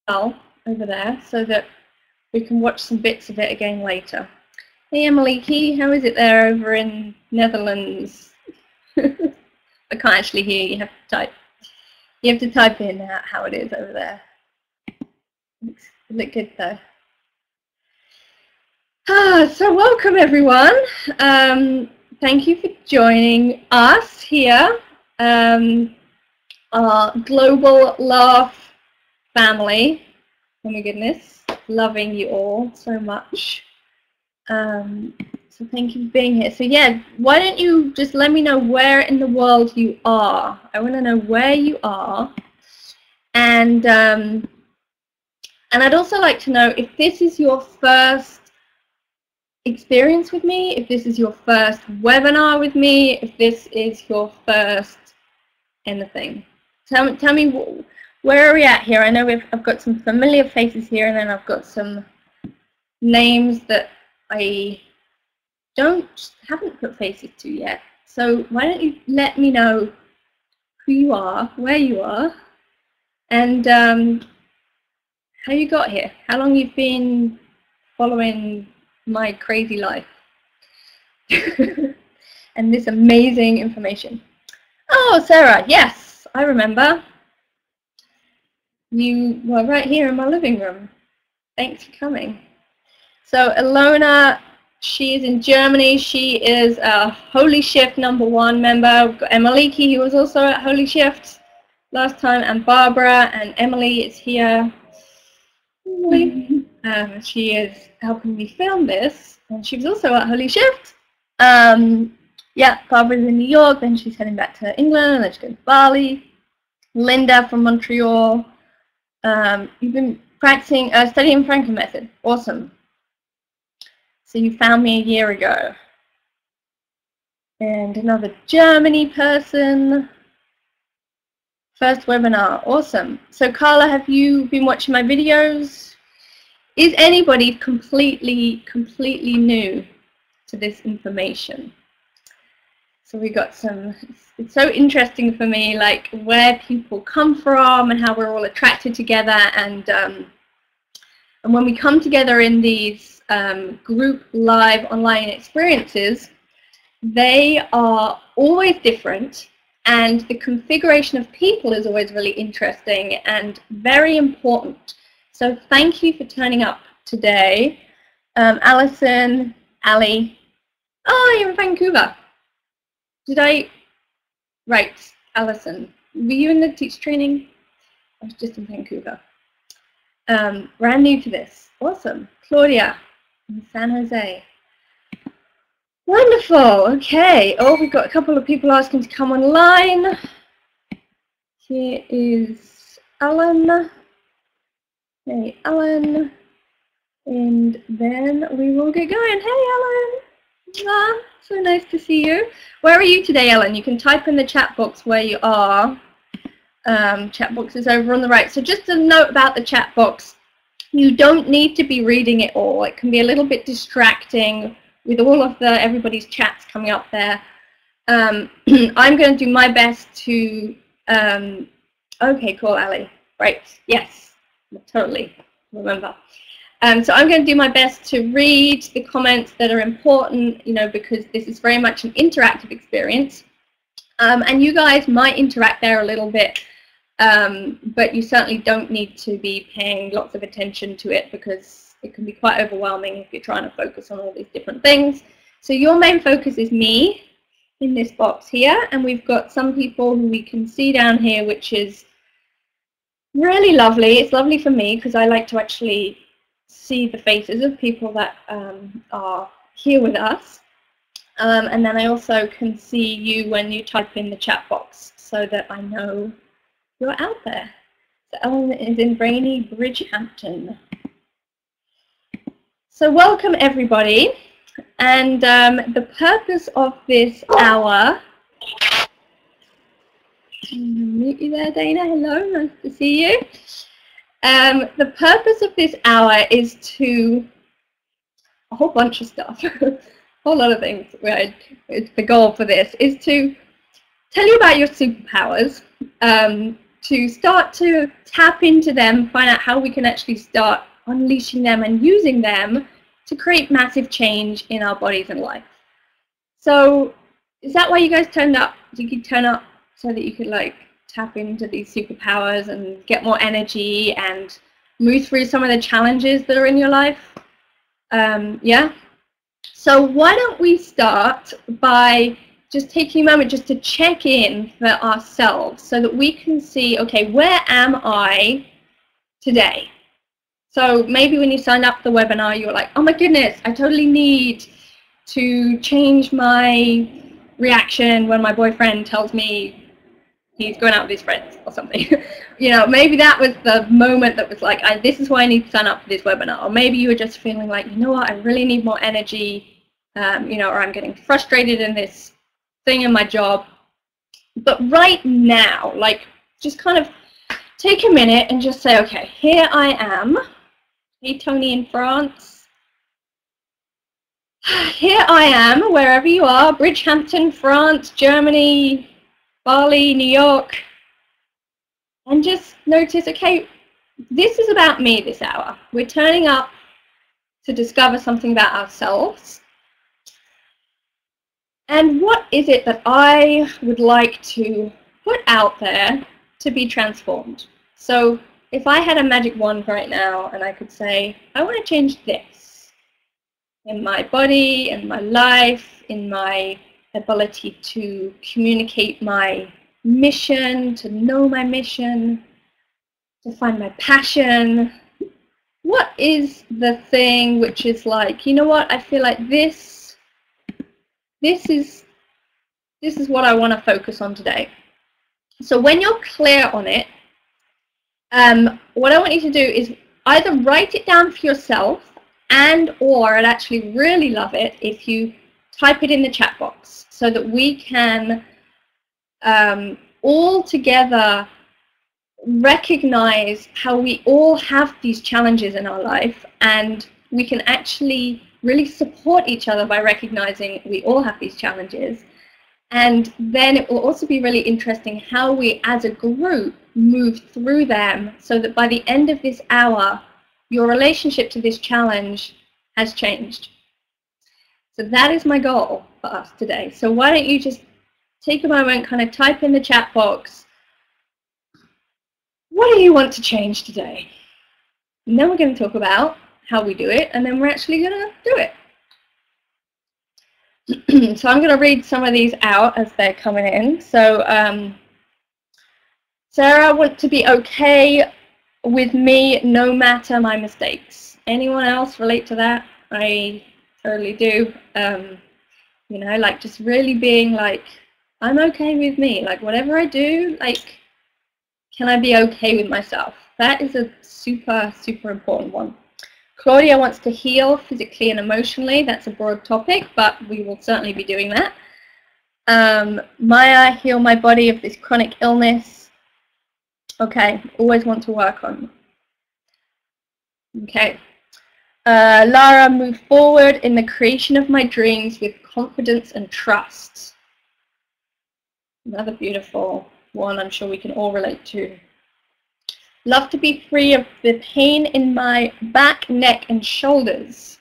over there so that we can watch some bits of it again later. Hey Emily Key, how is it there over in Netherlands? I can't actually hear you. You have to type in how it is over there. Look good though. So welcome everyone. Thank you for joining us here. Our global laugh family. Oh my goodness, loving you all so much. So thank you for being here. So yeah, why don't you just let me know where in the world you are? I want to know where you are, and I'd also like to know if this is your first experience with me, if this is your first webinar with me, if this is your first anything. Tell me where are we at here? I know I've got some familiar faces here, and then I've got some names that I haven't put faces to yet. So why don't you let me know who you are, where you are, and how you got here, how long you've been following my crazy life and this amazing information. Oh, Sarah, yes, I remember. You were right here in my living room. Thanks for coming. So Ilona, she is in Germany. She is a Holy Shift #1 member. We've got Emaliki, who was also at Holy Shift last time, and Barbara, and Emily is here. She is helping me film this, and she was also at Holy Shift. Yeah, Barbara's in New York, then she's heading back to England, and then she's going to Bali. Linda from Montreal. You've been practicing, studying Franklin method. Awesome. So you found me a year ago. And another Germany person. First webinar. Awesome. So Carla, have you been watching my videos? Is anybody completely new to this information? So we got some, it's so interesting for me, like where people come from and how we're all attracted together, and when we come together in these group live online experiences, they are always different, and the configuration of people is always really interesting and very important. So thank you for turning up today. Alison, Ali. Oh, you're in Vancouver. Right, Alison. Were you in the teacher training? I was just in Vancouver. Brand new to this. Awesome. Claudia in San Jose. Wonderful. Okay. Oh, we've got a couple of people asking to come online. Here is Alan. Hey, Alan. And then we will get going. Hey, Alan. Ah, so nice to see you. Where are you today, Ellen? You can type in the chat box where you are. Chat box is over on the right. So just a note about the chat box. You don't need to be reading it all. It can be a little bit distracting with all of everybody's chats coming up there. I'm going to do my best to... okay, cool, Ali. Right, yes, totally, remember. So I'm going to do my best to read the comments that are important, you know, because this is very much an interactive experience. And you guys might interact there a little bit, but you certainly don't need to be paying lots of attention to it, because it can be quite overwhelming if you're trying to focus on all these different things. So your main focus is me in this box here, and we've got some people who we can see down here, which is really lovely. It's lovely for me because I like to actually see the faces of people that are here with us. And then I also can see you when you type in the chat box so that I know you're out there. So Ellen is in rainy Bridgehampton. So welcome everybody. And the purpose of this hour, mute you there, Dana. Hello, nice to see you. The purpose of this hour is to a whole bunch of stuff, a whole lot of things. Right? The goal for this is to tell you about your superpowers, to start to tap into them, find out how we can actually start unleashing them and using them to create massive change in our bodies and life. So is that why you guys turned up? Did you turn up so that you could like tap into these superpowers and get more energy and move through some of the challenges that are in your life? Yeah? So why don't we start by just taking a moment just to check in for ourselves so that we can see, okay, where am I today? So maybe when you signed up for the webinar, you were like, oh my goodness, I totally need to change my reaction when my boyfriend tells me he's going out with his friends or something. You know, maybe that was the moment that was like, this is why I need to sign up for this webinar. Or maybe you were just feeling like, you know what, I really need more energy, you know, or I'm getting frustrated in this thing in my job. But right now, like, just kind of take a minute and just say, okay, here I am. Hey, Tony in France. Here I am, wherever you are, Bridgehampton, France, Germany, Bali, New York. And just notice, okay, this is about me this hour. We're turning up to discover something about ourselves. And what is it that I would like to put out there to be transformed? So if I had a magic wand right now and I could say, I want to change this in my body, in my life, in my ability to communicate my mission, to know my mission, to find my passion. What is the thing which is like, you know what, I feel like this is what I want to focus on today. So when you're clear on it, what I want you to do is either write it down for yourself, and or I'd actually really love it if you type it in the chat box so that we can all together recognize how we all have these challenges in our life, and we can actually really support each other by recognizing we all have these challenges. And then it will also be really interesting how we as a group move through them so that by the end of this hour, your relationship to this challenge has changed. So that is my goal for us today. So why don't you just take a moment, kind of type in the chat box, what do you want to change today? And then we're going to talk about how we do it, and then we're actually going to do it. So I'm going to read some of these out as they're coming in. So Sarah, I want to be okay with me no matter my mistakes. Anyone else relate to that? I totally do. You know, like just really being like, I'm okay with me. Like whatever I do, like, can I be okay with myself? That is a super, super important one. Claudia wants to heal physically and emotionally. That's a broad topic, but we will certainly be doing that. Maya, heal my body of this chronic illness. Okay, always want to work on. Okay. Lara, move forward in the creation of my dreams with confidence and trust. Another beautiful one I'm sure we can all relate to. Love to be free of the pain in my back, neck, and shoulders.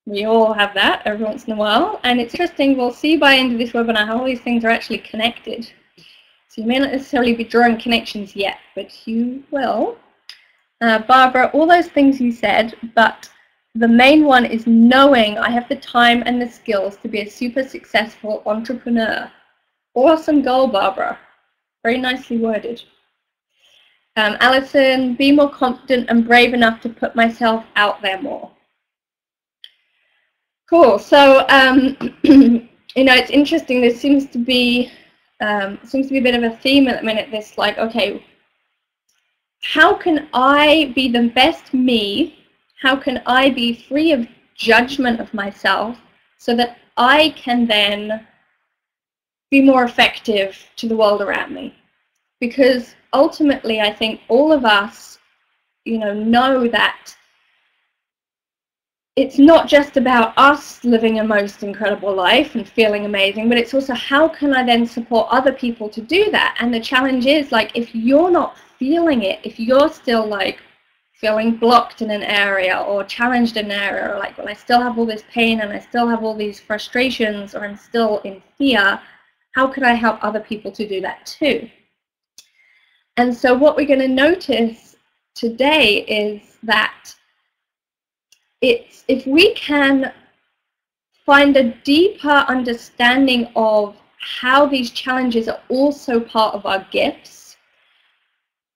We all have that every once in a while. And it's interesting, we'll see by the end of this webinar how all these things are actually connected. So you may not necessarily be drawing connections yet, but you will. Barbara, all those things you said, but the main one is knowing I have the time and the skills to be a super successful entrepreneur. Awesome goal, Barbara. Very nicely worded. Alison, be more confident and brave enough to put myself out there more. Cool. So, you know, it's interesting. There seems to be a bit of a theme at the minute. This like, okay, how can I be the best me? How can I be free of judgment of myself so that I can then be more effective to the world around me? Because ultimately, I think all of us, you know that it's not just about us living a most incredible life and feeling amazing, but it's also how can I then support other people to do that? And the challenge is, like, if you're not feeling it, if you're still like feeling blocked in an area or challenged in an area, or like, well, I still have all this pain and I still have all these frustrations, or I'm still in fear, how could I help other people to do that too? And so what we're going to notice today is that if we can find a deeper understanding of how these challenges are also part of our gifts,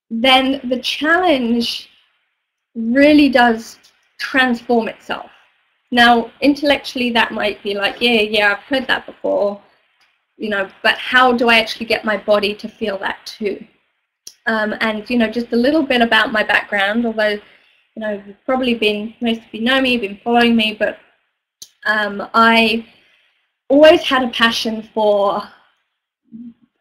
then the challenge really does transform itself. Now, intellectually, that might be like, yeah, I've heard that before, you know, but how do I actually get my body to feel that too? And, you know, just a little bit about my background, although, you know, you've probably been, most of you know me, you've been following me, but I always had a passion for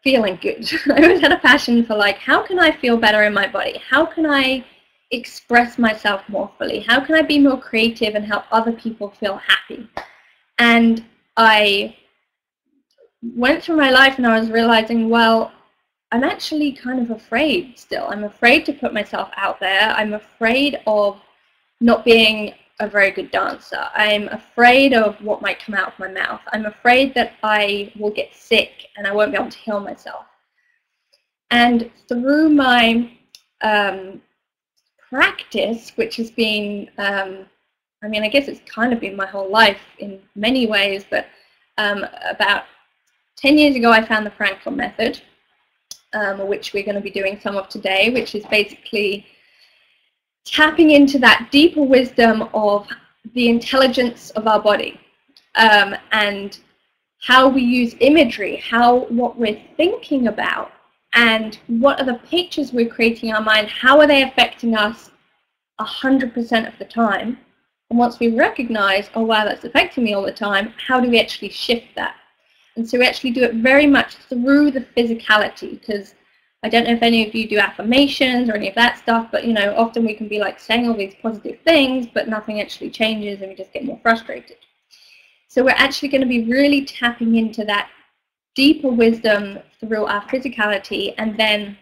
feeling good. I always had a passion for, like, how can I feel better in my body? How can I express myself more fully? How can I be more creative and help other people feel happy? And I went through my life and I was realizing, well, I'm actually kind of afraid still. I'm afraid to put myself out there. I'm afraid of not being a very good dancer. I'm afraid of what might come out of my mouth. I'm afraid that I will get sick and I won't be able to heal myself. And through my practice, which has been, I mean, I guess it's kind of been my whole life in many ways, but about 10 years ago I found the Frankl method, which we're going to be doing some of today, which is basically tapping into that deeper wisdom of the intelligence of our body, and how we use imagery, what we're thinking about, and what are the pictures we're creating in our mind, how are they affecting us 100% of the time. And once we recognize, oh wow, that's affecting me all the time, how do we actually shift that? And so we actually do it very much through the physicality, because I don't know if any of you do affirmations or any of that stuff, but, you know, often we can be like saying all these positive things, but nothing actually changes and we just get more frustrated. So we're actually going to be really tapping into that deeper wisdom through our physicality. And then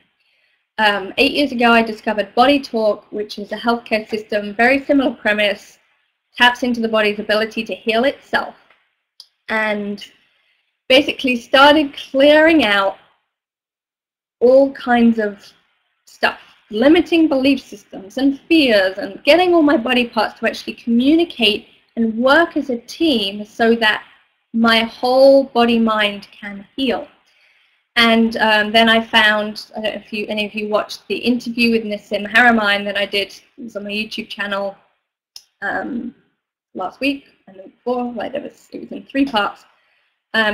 8 years ago, I discovered Body Talk, which is a healthcare system, very similar premise, taps into the body's ability to heal itself, and basically started clearing out all kinds of stuff, limiting belief systems and fears, and getting all my body parts to actually communicate and work as a team so that my whole body-mind can heal. And then I found, I don't know if any of you watched the interview with Nassim Haramein that I did. It was on my YouTube channel last week and the week before. Like, it was in 3 parts,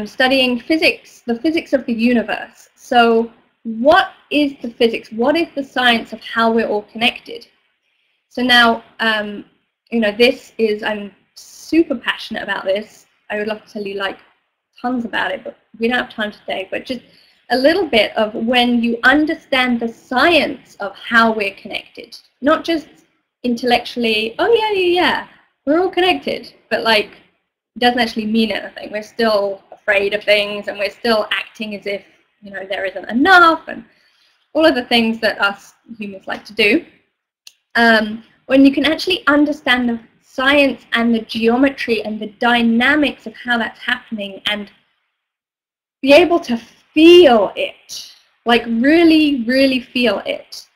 studying physics, the physics of the universe. So what is the physics? What is the science of how we're all connected? So now, you know, this is, I'm super passionate about this. I would love to tell you like tons about it, but we don't have time today. But just a little bit of when you understand the science of how we're connected, not just intellectually, oh yeah, we're all connected, but like it doesn't actually mean anything. We're still afraid of things and we're still acting as if, you know, there isn't enough, and all of the things that us humans like to do. When you can actually understand the science and the geometry and the dynamics of how that's happening and be able to feel it, like really, really feel it,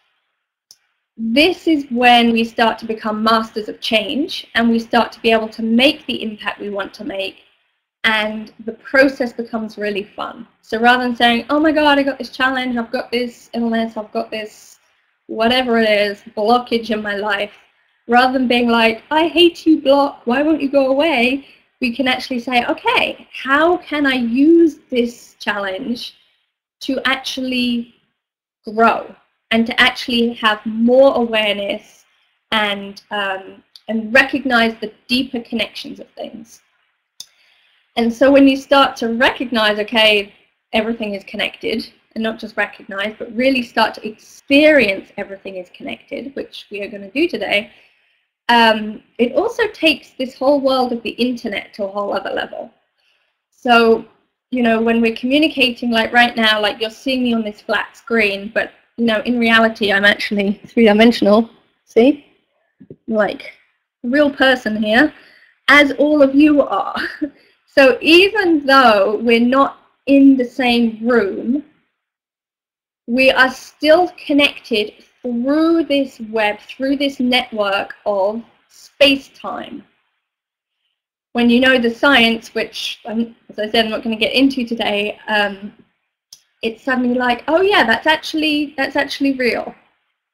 this is when we start to become masters of change and we start to be able to make the impact we want to make, and the process becomes really fun. So rather than saying, oh my God, I got this challenge, I've got this illness, I've got this whatever it is, blockage in my life, rather than being like, I hate you, block, why won't you go away? We can actually say, okay, how can I use this challenge to actually grow and to actually have more awareness and recognize the deeper connections of things. And so when you start to recognize, okay, everything is connected, and not just recognize, but really start to experience everything is connected, which we are going to do today, it also takes this whole world of the internet to a whole other level. So, you know, when we're communicating, like right now, like you're seeing me on this flat screen, but, you know, in reality, I'm actually three-dimensional. See? Like a real person here, as all of you are. So even though we're not in the same room, we are still connected through this web, through this network of space-time. When you know the science, which, as I said, I'm not going to get into today, it's suddenly like, oh yeah, that's actually real.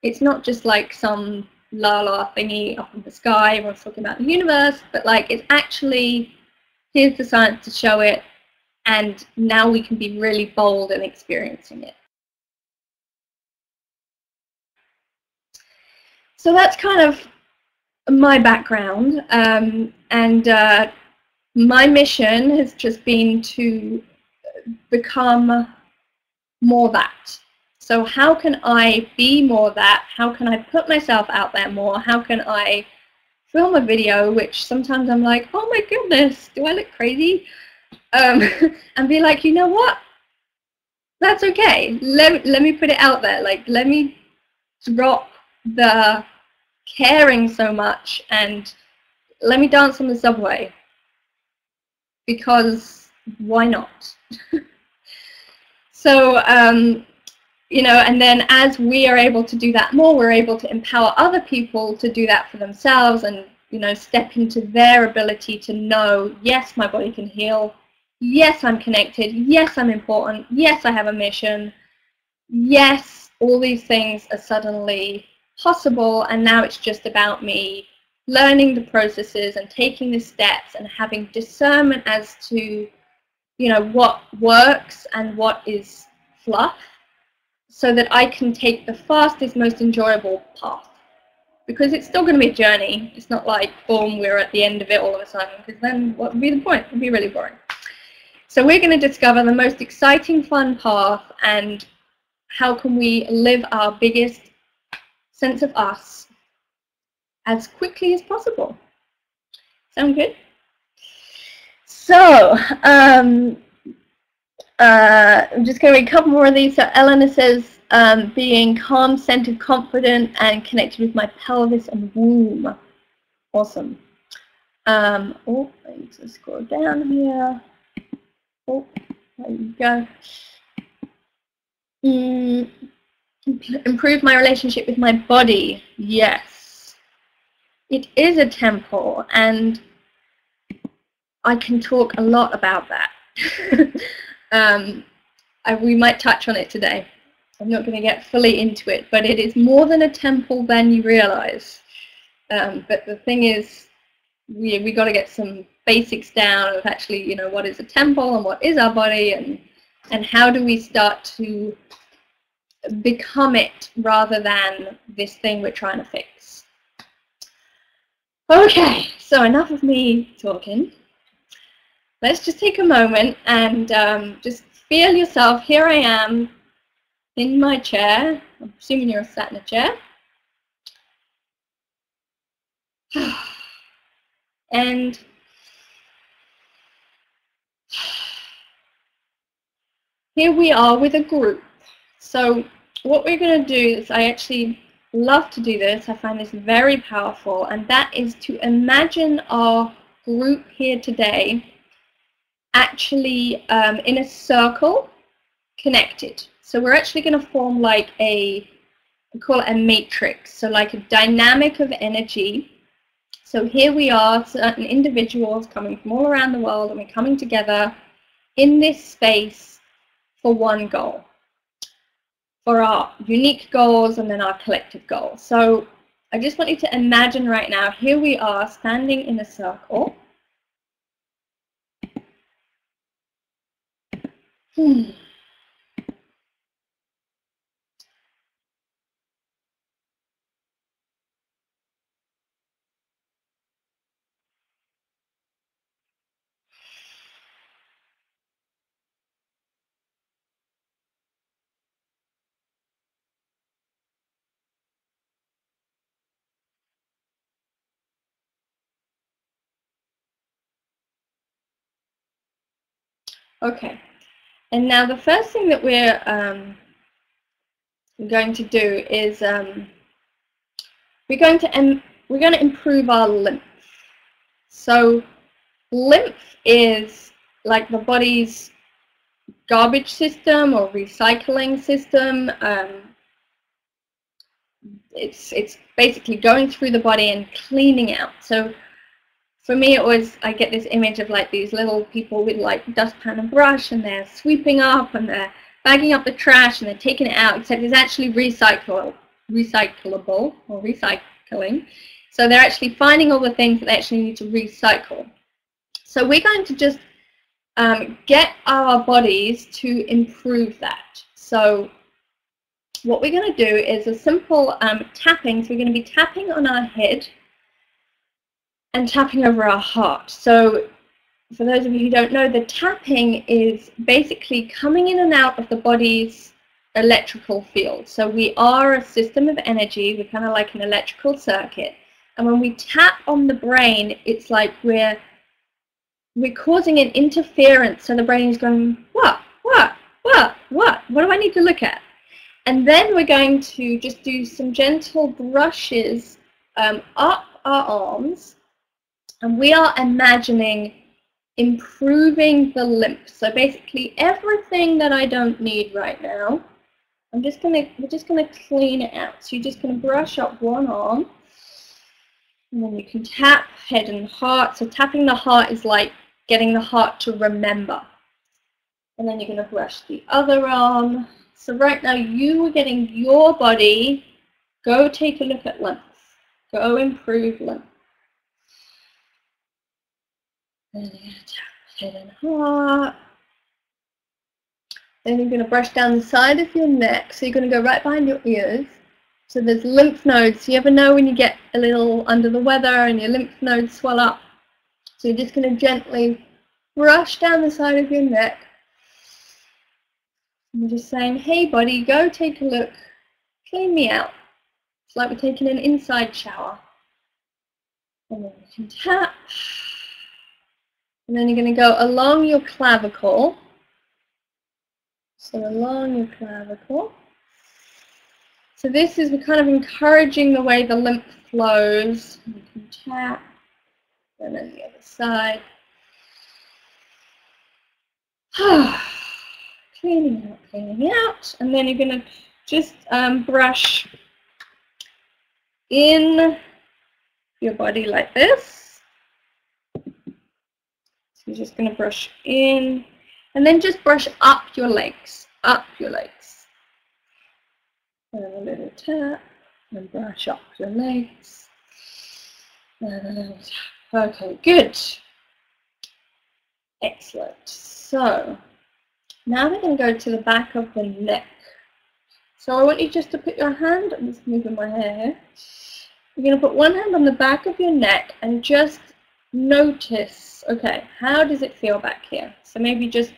It's not just like some la-la thingy up in the sky, everyone's talking about the universe, but like it's actually, here's the science to show it, and now we can be really bold in experiencing it. So that's kind of my background, and my mission has just been to become more that. So how can I be more that? How can I put myself out there more? How can I film a video, which sometimes I'm like, oh my goodness, do I look crazy? And be like, you know what? That's okay. Let me put it out there. Like, let me drop the caring so much and let me dance on the subway. Because why not? So, you know, and then as we are able to do that more, we're able to empower other people to do that for themselves and, you know, step into their ability to know, yes, my body can heal. Yes, I'm connected. Yes, I'm important. Yes, I have a mission. Yes, all these things are suddenly possible, and now it's just about me learning the processes and taking the steps and having discernment as to, you know, what works and what is fluff, so that I can take the fastest, most enjoyable path. Because it's still going to be a journey. It's not like, boom, we're at the end of it all of a sudden, because then what would be the point? It would be really boring. So we're going to discover the most exciting, fun path, and how can we live our biggest sense of us as quickly as possible. Sound good? So, I'm just going to read a couple more of these. So Eleanor says, being calm, centered, confident, and connected with my pelvis and womb. Awesome. Oh, I need to scroll down here. Oh, there you go. Improve my relationship with my body. Yes. It is a temple, and I can talk a lot about that. We might touch on it today. I'm not going to get fully into it, but it is more than a temple than you realize. But the thing is, we got to get some basics down of actually, you know, what is a temple and what is our body, and how do we start to become it rather than this thing we're trying to fix. Okay, so enough of me talking. Let's just take a moment and just feel yourself. Here I am in my chair. I'm assuming you're sat in a chair. And here we are with a group. So what we're going to do is, I actually love to do this. I find this very powerful, and that is to imagine our group here today actually in a circle, connected. So we're actually going to form like we call it a matrix, so like a dynamic of energy. So here we are, certain individuals coming from all around the world, and we're coming together in this space for one goal, for our unique goals and then our collective goals. So I just want you to imagine right now, here we are standing in a circle. Okay. And now the first thing that we're going to do is we're going to improve our lymph. So lymph is like the body's garbage system or recycling system. It's basically going through the body and cleaning out. So for me, I get this image of like these little people with like dustpan and brush, and they're sweeping up and they're bagging up the trash and they're taking it out, except it's actually recyclable or recycling. So they're actually finding all the things that they actually need to recycle. So we're going to just get our bodies to improve that. So what we're going to do is a simple tapping. So we're going to be tapping on our head and tapping over our heart. So for those of you who don't know, the tapping is basically coming in and out of the body's electrical field. So we are a system of energy. We're kind of like an electrical circuit. And when we tap on the brain, it's like we're causing an interference. So the brain is going, what do I need to look at? And then we're going to just do some gentle brushes up our arms. And we are imagining improving the lymph. So basically everything that I don't need right now, we're just gonna clean it out. So you're just gonna brush up one arm, and then you can tap head and heart. So tapping the heart is like getting the heart to remember. And then you're gonna brush the other arm. So right now you are getting your body, go take a look at lymph. Go improve lymph. Then you're going to tap head and heart. Then you're going to brush down the side of your neck. So you're going to go right behind your ears. So there's lymph nodes. You ever know when you get a little under the weather and your lymph nodes swell up? So you're just going to gently brush down the side of your neck. And we're just saying, hey buddy, go take a look. Clean me out. It's like we're taking an inside shower. And then you can tap. And then you're going to go along your clavicle. So along your clavicle. So this is kind of encouraging the way the lymph flows. You can tap. And then the other side. Cleaning out. And then you're going to just brush in your body like this. You're just going to brush in, and then just brush up your legs, And a little tap, and brush up your legs. And a little tap. Okay, good. Excellent. So, now we're going to go to the back of the neck. So I want you just to put your hand, I'm just moving my hair here. You're going to put one hand on the back of your neck and just notice, okay, how does it feel back here? So maybe just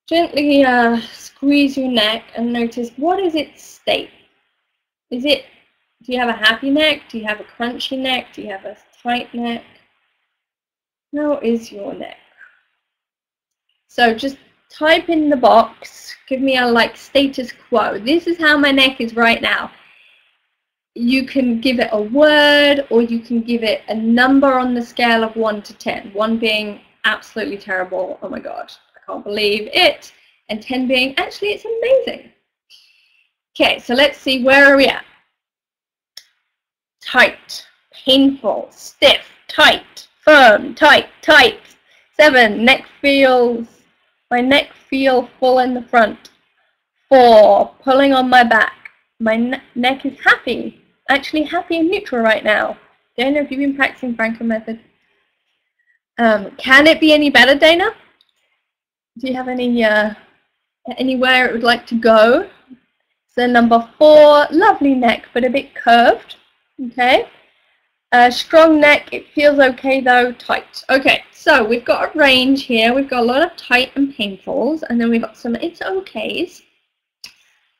gently squeeze your neck and notice, what is its state? Do you have a happy neck? Do you have a crunchy neck? Do you have a tight neck? How is your neck? So just type in the box, give me a like status quo. This is how my neck is right now. You can give it a word, or you can give it a number on the scale of 1 to 10. 1 being absolutely terrible, oh my god, I can't believe it. And 10 being, actually, it's amazing. Okay, so let's see, where are we at? Tight, painful, stiff, tight, firm, tight, tight. 7, my neck feels full in the front. 4, pulling on my back. My neck is happy. Actually happy and neutral right now. Dana, have you been practicing Franklin method? Can it be any better, Dana? Do you have anywhere it would like to go? So number 4, lovely neck, but a bit curved. Okay. Strong neck, it feels okay though, tight. Okay, so we've got a range here. We've got a lot of tight and painfuls, and then we've got some it's okays.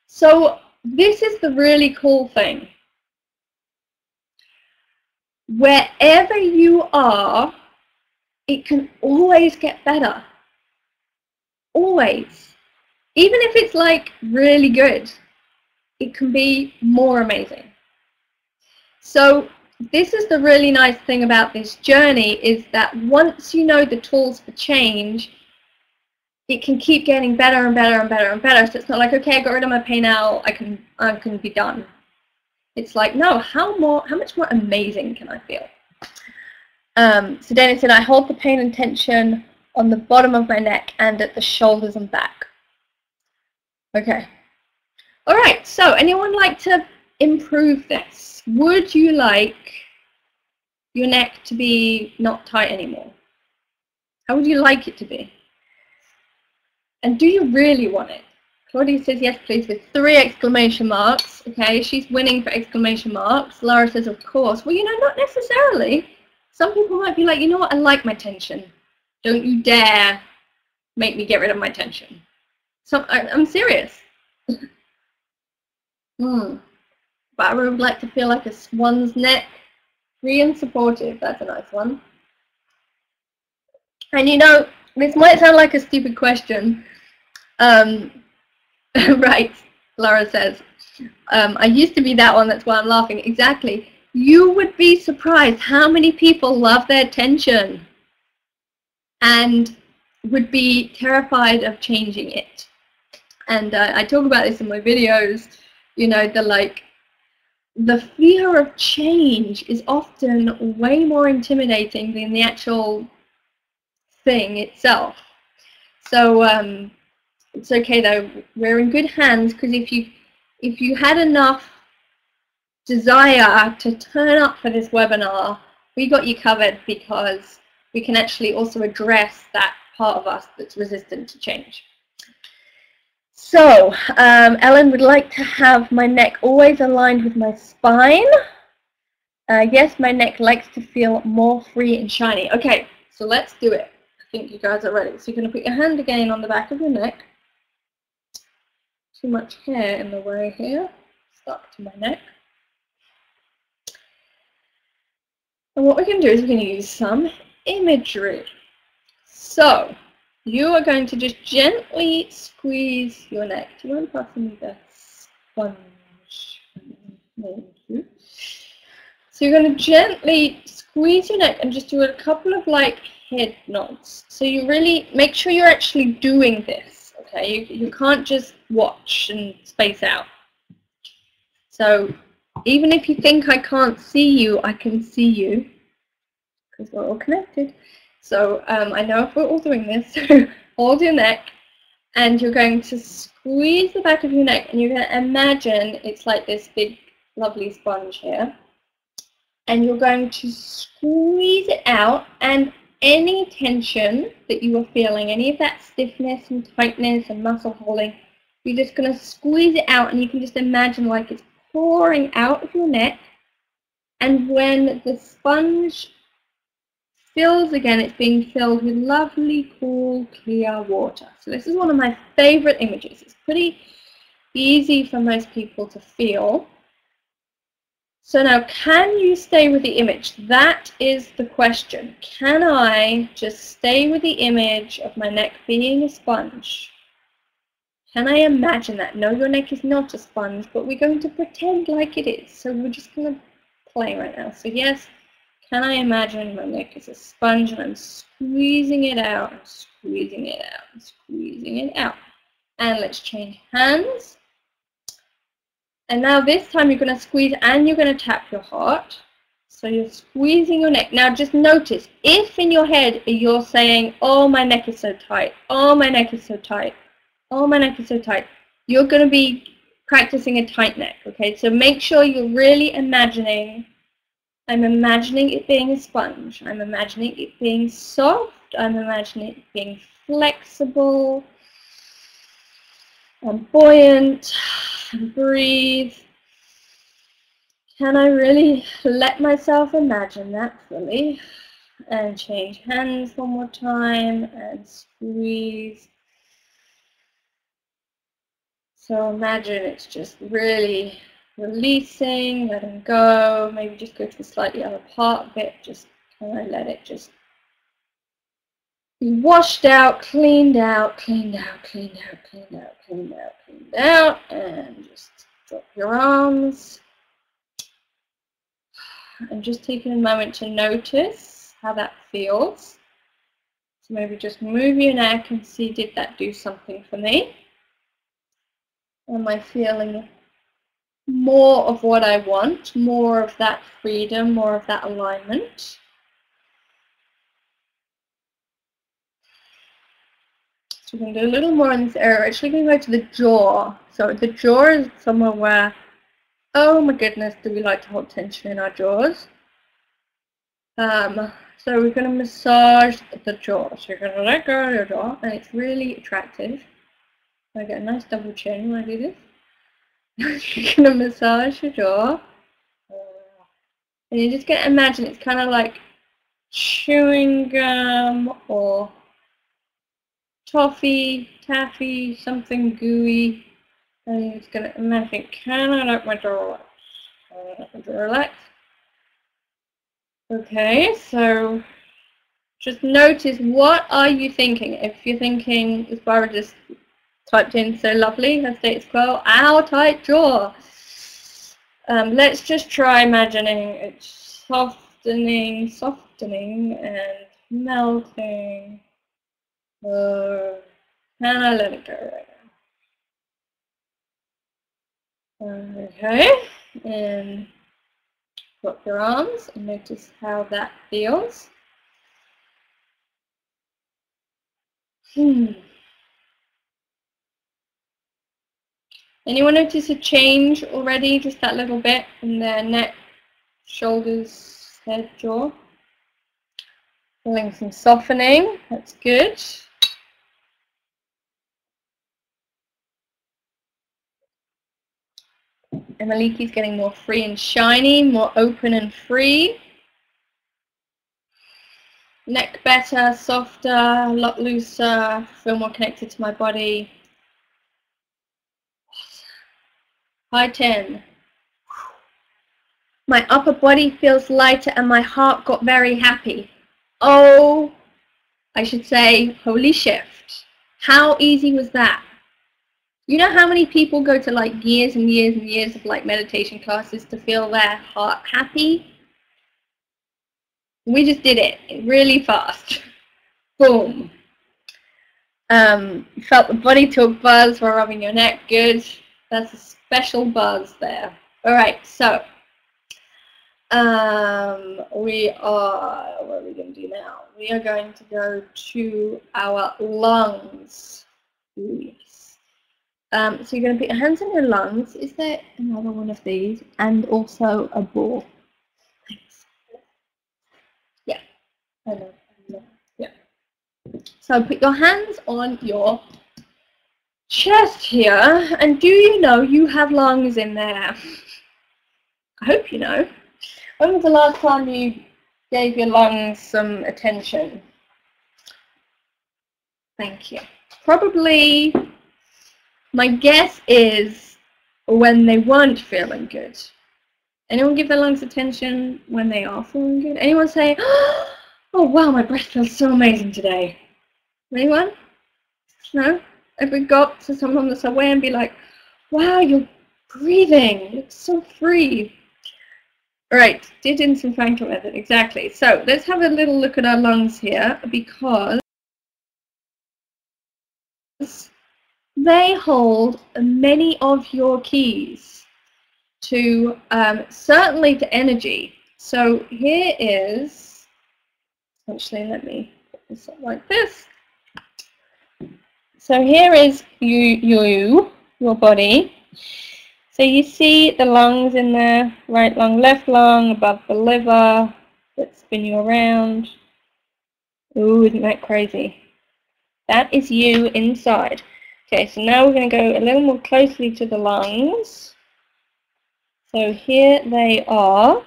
So this is the really cool thing. Wherever you are, it can always get better. always. Even if it's like really good, it can be more amazing. So this is the really nice thing about this journey, is that once you know the tools for change, it can keep getting better and better and better and better. So it's not like, okay, I got rid of my pain now, I can be done. It's like, no, how much more amazing can I feel? So Dana said, I hold the pain and tension on the bottom of my neck and at the shoulders and back. Okay. All right, so anyone like to improve this? Would you like your neck to be not tight anymore? How would you like it to be? And do you really want it? Claudia says yes, please, with 3 exclamation marks. Okay, she's winning for exclamation marks. Laura says, of course. Well, you know, not necessarily. Some people might be like, you know what, I like my tension. Don't you dare make me get rid of my tension. So I'm serious. But I would like to feel like a swan's neck, free and supportive. That's a nice one. And you know, this might sound like a stupid question. Right, Laura says. I used to be that one, that's why I'm laughing. Exactly. You would be surprised how many people love their tension and would be terrified of changing it. And I talk about this in my videos. You know, the fear of change is often way more intimidating than the actual thing itself. So it's okay though, we're in good hands, because if you had enough desire to turn up for this webinar, we got you covered, because we can actually also address that part of us that's resistant to change. So Ellen would like to have my neck always aligned with my spine. Yes, my neck likes to feel more free and shiny. Okay, so let's do it. I think you guys are ready. So you're going to put your hand again on the back of your neck. Too much hair in the way here. Stuck to my neck. And what we're going to do is we're going to use some imagery. So you are going to just gently squeeze your neck. Do you want to pass me the sponge? Thank you. So you're going to gently squeeze your neck and just do a couple of like head nods. So you really make sure you're actually doing this, okay? You can't just watch and space out. So even if you think I can't see you, I can see you, because we're all connected. So I know if we're all doing this, so hold your neck and you're going to squeeze the back of your neck, and you're going to imagine it's like this big lovely sponge here. And you're going to squeeze it out, and any tension that you are feeling, any of that stiffness and tightness and muscle holding, you're just going to squeeze it out, and you can just imagine like it's pouring out of your neck. And when the sponge fills again, it's being filled with lovely, cool, clear water. So this is one of my favorite images. It's pretty easy for most people to feel. So now, can you stay with the image? That is the question. Can I just stay with the image of my neck being a sponge? Can I imagine that? No, your neck is not a sponge, but we're going to pretend like it is. So we're just going to play right now. So yes, can I imagine my neck is a sponge and I'm squeezing it out, and squeezing it out, and squeezing it out. And let's change hands. And now this time you're going to squeeze and you're going to tap your heart. So you're squeezing your neck. Now just notice, if in your head you're saying, oh, my neck is so tight, oh, my neck is so tight, oh, my neck is so tight, you're going to be practicing a tight neck, okay? So make sure you're really imagining, I'm imagining it being a sponge. I'm imagining it being soft. I'm imagining it being flexible and buoyant. And breathe. Can I really let myself imagine that fully? And change hands one more time and squeeze. So imagine it's just really releasing, letting go. Maybe just go to the slightly other part of it. Just can I let it just Be washed out, cleaned out, cleaned out, cleaned out, cleaned out, cleaned out, cleaned out, and just drop your arms. And just taking a moment to notice how that feels. So maybe just move your neck and see, did that do something for me? Am I feeling more of what I want, more of that freedom, more of that alignment? So we're going to do a little more in this area. We're actually going to go to the jaw. So the jaw is somewhere where, oh my goodness, do we like to hold tension in our jaws? So we're going to massage the jaw. So you're going to let go of your jaw, and it's really attractive. I get a nice double chin when I do this. You're going to massage your jaw. And you're just going to imagine it's kind of like chewing gum or toffee, taffy, something gooey. And you're just going to imagine, can I let my jaw relax? Can I let my jaw relax? Okay, so just notice, what are you thinking? If you're thinking, as Barbara just typed in so lovely, her status quo, ow, tight jaw. Let's just try imagining it softening and melting. Can I let it go right now? Okay, and drop your arms and notice how that feels. Anyone notice a change already, just that little bit in their neck, shoulders, head, jaw? Feeling some softening, that's good. And Maliki's getting more free and shiny, more open and free. Neck better, softer, a lot looser, feel more connected to my body. High 10. My upper body feels lighter and my heart got very happy. Oh, I should say, holy shift. How easy was that? You know how many people go to like years and years and years of like meditation classes to feel their heart happy? We just did it really fast. Boom. You felt the body talk buzz while rubbing your neck. Good. That's a special buzz there. All right, so what are we going to do now? We are going to go to our lungs. Yes. So you're going to put your hands on your lungs. Is there another one of these? And also a ball. Thanks. Yeah. I know. Yeah. So put your hands on your chest here, and do you know you have lungs in there? I hope you know. When was the last time you gave your lungs some attention? Thank you. Probably, my guess is when they weren't feeling good. Anyone give their lungs attention when they are feeling good? Anyone say, oh wow, my breath feels so amazing today? Anyone? No? If we got to someone that's aware and be like, wow, you're breathing, it's so free. Right, Didinson Franklin method, exactly. So let's have a little look at our lungs here, because they hold many of your keys to certainly to energy. So here is, actually let me put this up like this. So here is your body. So you see the lungs in there, right lung, left lung, above the liver, that spin you around. Ooh, isn't that crazy? That is you inside. Okay, so now we're going to go a little more closely to the lungs. So here they are.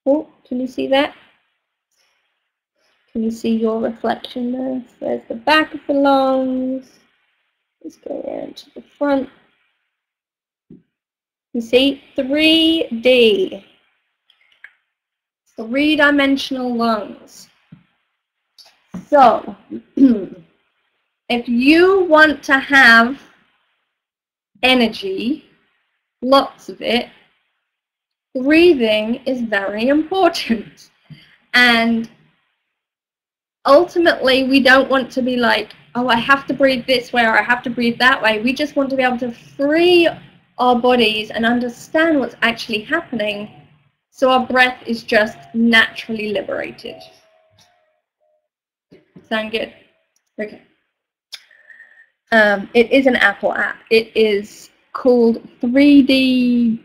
Oh, can you see that? Can you see your reflection there? So there's the back of the lungs. Let's go around to the front. You see, 3D. Three-dimensional lungs. So, if you want to have energy, lots of it, breathing is very important. And ultimately, we don't want to be like, oh, I have to breathe this way or I have to breathe that way. We just want to be able to free our bodies and understand what's actually happening, so our breath is just naturally liberated. Sound good? Okay. It is an Apple app. It is called 3D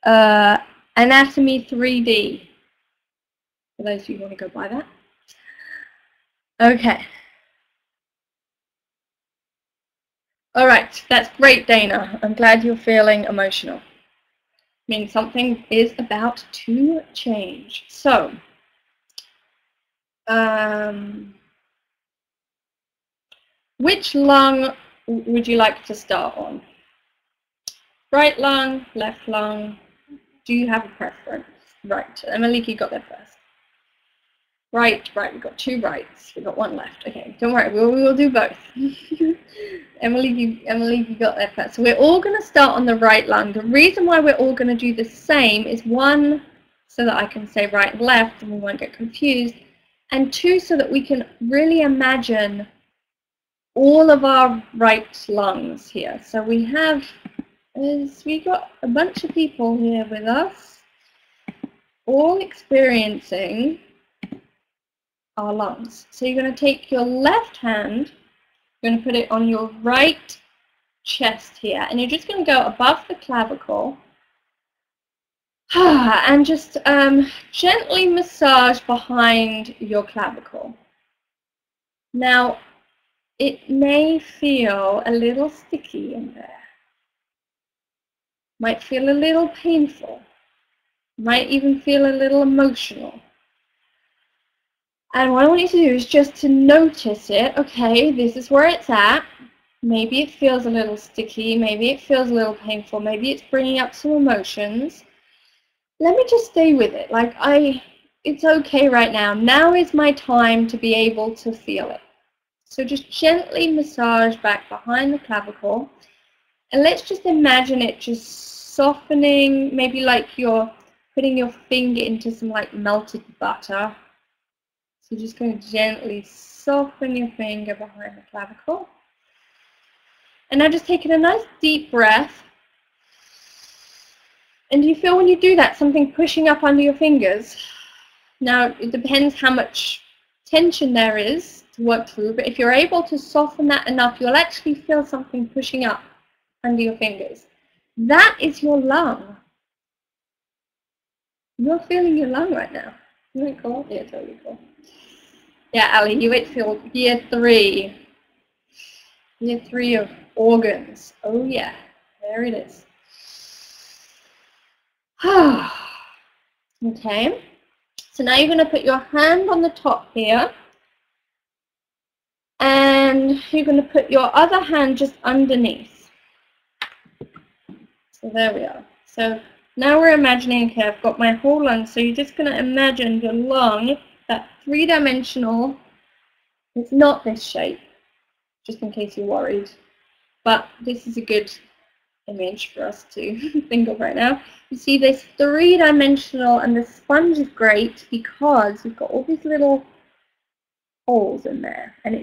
Anatomy 3D. For those of you who want to go buy that. Okay. All right, that's great, Dana. I'm glad you're feeling emotional. Means something is about to change. So, which lung would you like to start on? Right lung, left lung? Do you have a preference? Right, Emeliki got there first. Right, we've got 2 rights. We've got 1 left. Okay, don't worry, we will do both. Emily, you got there first. So we're all going to start on the right lung. The reason why we're all going to do the same is 1, so that I can say right and left and we won't get confused, and 2, so that we can really imagine all of our right lungs here. So we got a bunch of people here with us, all experiencing our lungs. So you're going to take your left hand, you're going to put it on your right chest here, and you're just going to go above the clavicle and just gently massage behind your clavicle. Now, it may feel a little sticky in there, might feel a little painful, might even feel a little emotional. And what I want you to do is just to notice it. Okay, this is where it's at. Maybe it feels a little sticky, maybe it feels a little painful, maybe it's bringing up some emotions. Let me just stay with it. Like, it's okay right now. Now is my time to be able to feel it. So just gently massage back behind the clavicle. And let's just imagine it just softening, maybe like you're putting your finger into some like melted butter. So just going to gently soften your finger behind the clavicle. And now just taking a nice deep breath. And do you feel when you do that something pushing up under your fingers? Now it depends how much tension there is to work through, but if you're able to soften that enough, you'll actually feel something pushing up under your fingers. That is your lung. You're feeling your lung right now. Isn't it cool? Yeah, totally cool. Yeah, Ali, you wait till year 3. Year 3 of organs. Oh yeah, there it is. Okay, so now you're going to put your hand on the top here, and you're going to put your other hand just underneath. So there we are. So now we're imagining, okay, I've got my whole lung, so you're just going to imagine your lung, that 3-dimensional, it's not this shape, just in case you're worried, but this is a good image for us to think of right now. You see this 3-dimensional, and the sponge is great because you've got all these little holes in there, and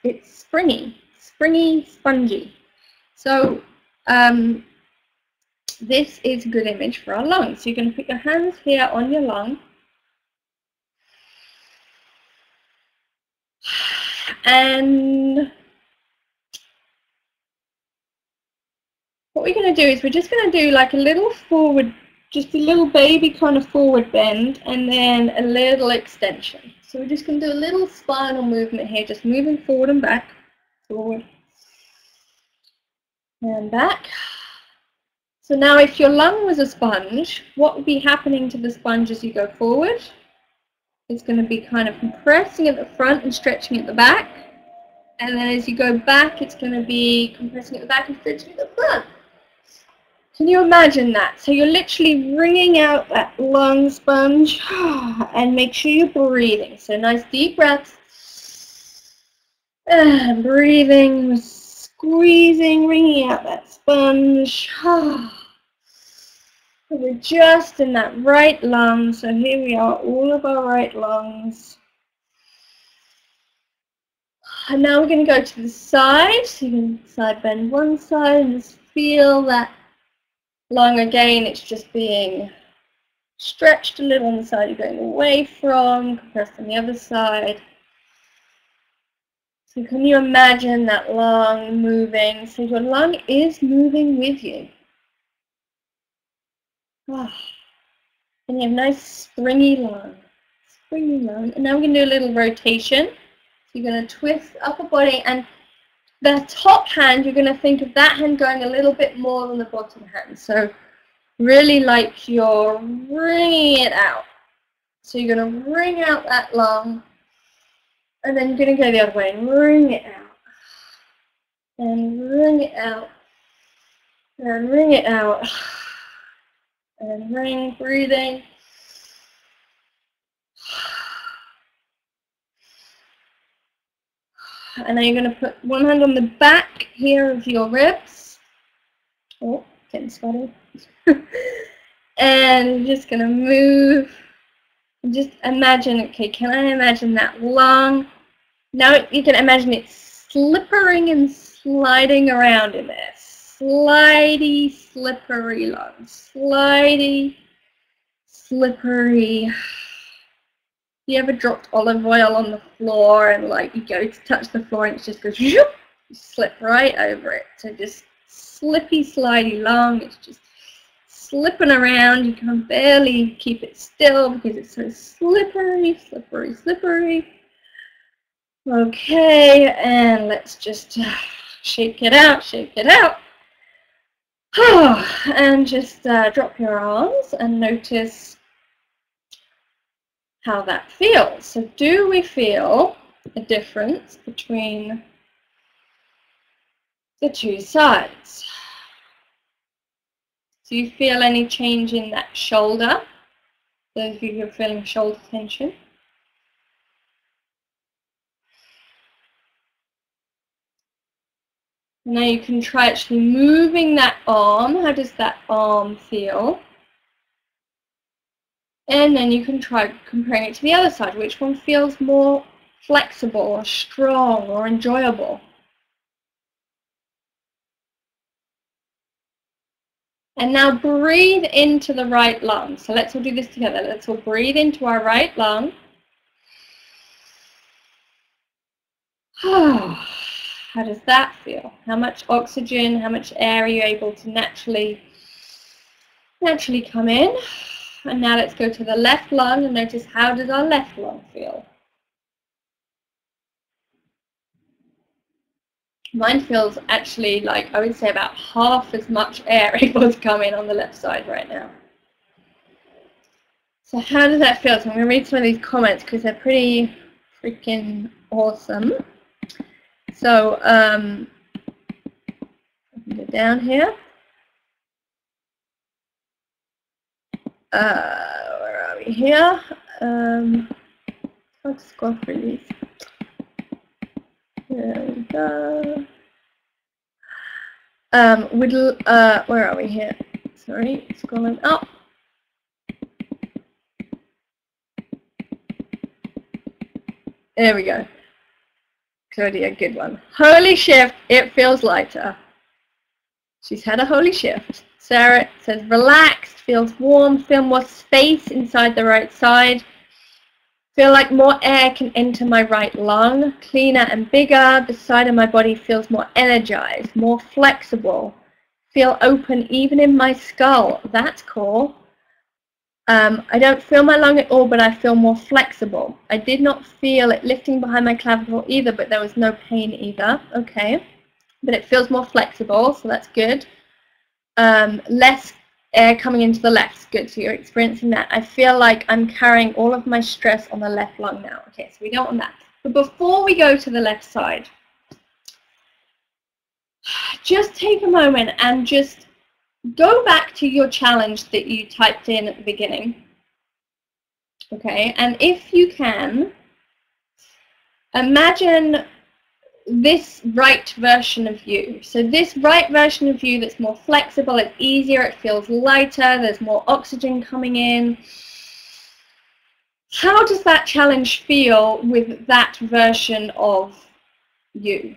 it's springy, spongy. So this is a good image for our lungs. So you're going to put your hands here on your lung, and what we're going to do is we're just going to do like a little forward, just a little baby kind of forward bend, and then a little extension. So we're just going to do a little spinal movement here, just moving forward and back, forward and back. So now if your lung was a sponge, what would be happening to the sponge as you go forward? It's going to be kind of compressing at the front and stretching at the back. And then as you go back, it's going to be compressing at the back and stretching at the front. Can you imagine that? So you're literally wringing out that lung sponge, and make sure you're breathing. So nice deep breaths. And breathing, squeezing, wringing out that sponge. We're just in that right lung, so here we are, all of our right lungs. And now we're going to go to the side, so you can side bend one side and just feel that lung again. It's just being stretched a little on the side you're going away from, compressed on the other side. So can you imagine that lung moving? So your lung is moving with you. And you have a nice springy lung. Springy lung. And now we're going to do a little rotation. So you're going to twist upper body, and the top hand, you're going to think of that hand going a little bit more than the bottom hand. So really like you're wringing it out. So you're going to wring out that lung, and then you're going to go the other way and wring it out. And wring it out. And wring it out. And wring, breathing. And now you're going to put one hand on the back here of your ribs. Oh, getting sweaty. And you're just going to move. Just imagine, okay, can I imagine that lung? Now you can imagine it slippering and sliding around in there. Slidey, slippery lung. Slidey, slippery. You ever dropped olive oil on the floor and like you go to touch the floor and it just goes, you slip right over it. So just slippy, slidey lung. It's just slipping around. You can barely keep it still because it's so slippery, slippery, slippery. Okay, and let's just shake it out, shake it out. And just drop your arms and notice how that feels. So do we feel a difference between the two sides? Do you feel any change in that shoulder? Those of you who are feeling shoulder tension. Now you can try actually moving that arm. How does that arm feel? And then you can try comparing it to the other side. Which one feels more flexible or strong or enjoyable? And now breathe into the right lung. So let's all do this together. Let's all breathe into our right lung. How does that feel? How much oxygen, how much air are you able to naturally come in? And now let's go to the left lung and notice how does our left lung feel? Mine feels actually like, I would say about half as much air able to come in on the left side right now. So how does that feel? So I'm going to read some of these comments because they're pretty freaking awesome. So go down here. Where are we here? I'll just go through these. There we go. Where are we here? Sorry, scrolling up. There we go. Claudia, good one. Holy shift, it feels lighter. She's had a holy shift. Sarah says relaxed, feels warm, feel more space inside the right side. Feel like more air can enter my right lung, cleaner and bigger. The side of my body feels more energized, more flexible. Feel open even in my skull. That's cool. I don't feel my lung at all, but I feel more flexible. I did not feel it lifting behind my clavicle either, but there was no pain either. Okay. But it feels more flexible, so that's good. Less air coming into the left. Good, so you're experiencing that. I feel like I'm carrying all of my stress on the left lung now. Okay, so we don't want that. But before we go to the left side, just take a moment and just go back to your challenge that you typed in at the beginning. Okay, and if you can, imagine this right version of you. So this right version of you that's more flexible, it's easier, it feels lighter, there's more oxygen coming in. How does that challenge feel with that version of you?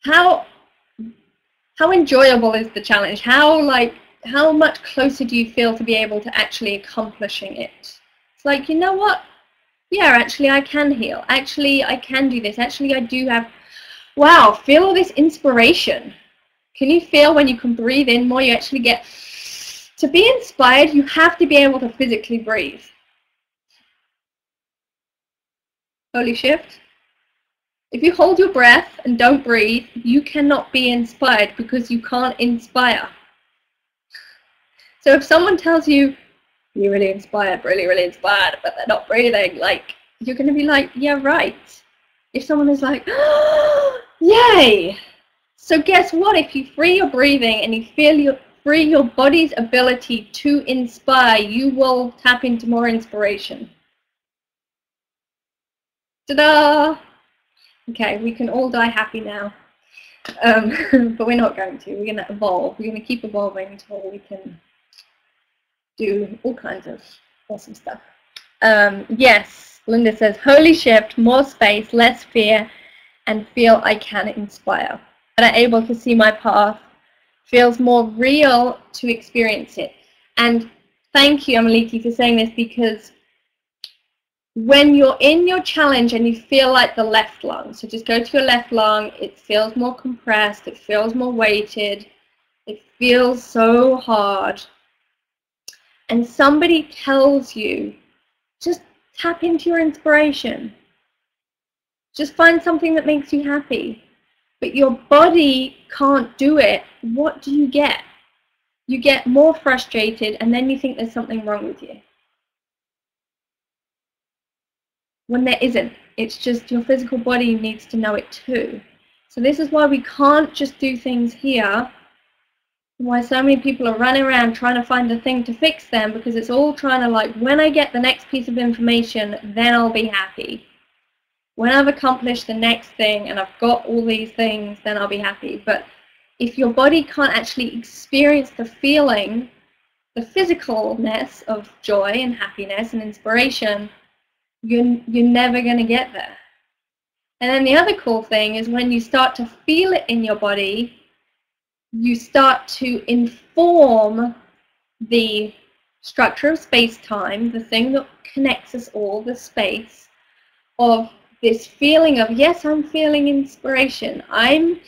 How enjoyable is the challenge? How much closer do you feel to be able to actually accomplishing it? It's like, you know what? Yeah, actually I can heal. Actually I can do this. Actually I do have, wow, feel all this inspiration. Can you feel when you can breathe in more, you actually get, to be inspired, you have to be able to physically breathe. Holy shift. If you hold your breath and don't breathe, you cannot be inspired because you can't inspire. So if someone tells you, you're really inspired, really, really inspired, but they're not breathing, like, you're going to be like, yeah, right. If someone is like, oh, yay! So guess what? If you free your breathing and you free your body's ability to inspire, you will tap into more inspiration. Ta-da! Okay, we can all die happy now. But we're not going to. We're going to evolve. We're going to keep evolving until we can do all kinds of awesome stuff. Yes, Linda says, holy shift, more space, less fear, and feel I can inspire. And I'm able to see my path, feels more real to experience it. And thank you, Amaliki, for saying this, because when you're in your challenge and you feel like the left lung, so just go to your left lung, it feels more compressed, it feels more weighted, it feels so hard. And somebody tells you, just tap into your inspiration. Just find something that makes you happy. But your body can't do it. What do you get? You get more frustrated and then you think there's something wrong with you. When there isn't. It's just your physical body needs to know it too. So this is why we can't just do things here. Why so many people are running around trying to find the thing to fix them, because it's all trying to, like, when I get the next piece of information, then I'll be happy. When I've accomplished the next thing and I've got all these things, then I'll be happy. But if your body can't actually experience the feeling, the physicalness of joy and happiness and inspiration, you're never going to get there. And then the other cool thing is when you start to feel it in your body, you start to inform the structure of space-time, the thing that connects us all, the space, of this feeling of, yes, I'm feeling inspiration. I'm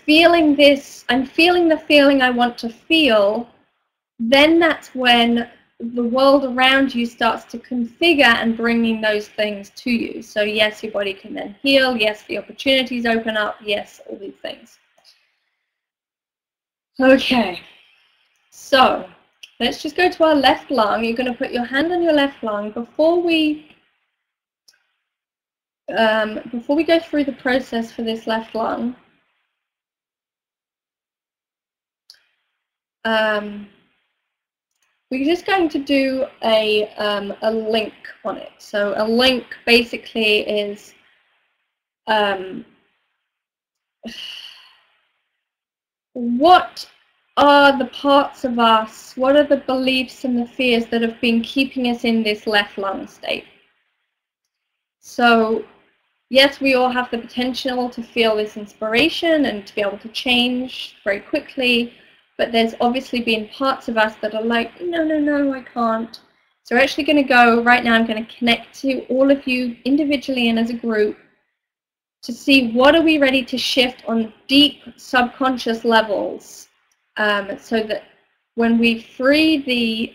feeling this, I'm feeling the feeling I want to feel. Then that's when the world around you starts to configure and bringing those things to you. So yes, your body can then heal. Yes, the opportunities open up. Yes, all these things. Okay, so let's just go to our left lung. You're going to put your hand on your left lung. Before we go through the process for this left lung, we're just going to do a link on it. So a link basically is what are the parts of us, what are the beliefs and the fears that have been keeping us in this left lung state? So yes, we all have the potential to feel this inspiration and to be able to change very quickly, but there's obviously been parts of us that are like, no, no, no, I can't. So we're actually going to go, right now I'm going to connect to all of you individually and as a group to see what are we ready to shift on deep subconscious levels, so that when we free the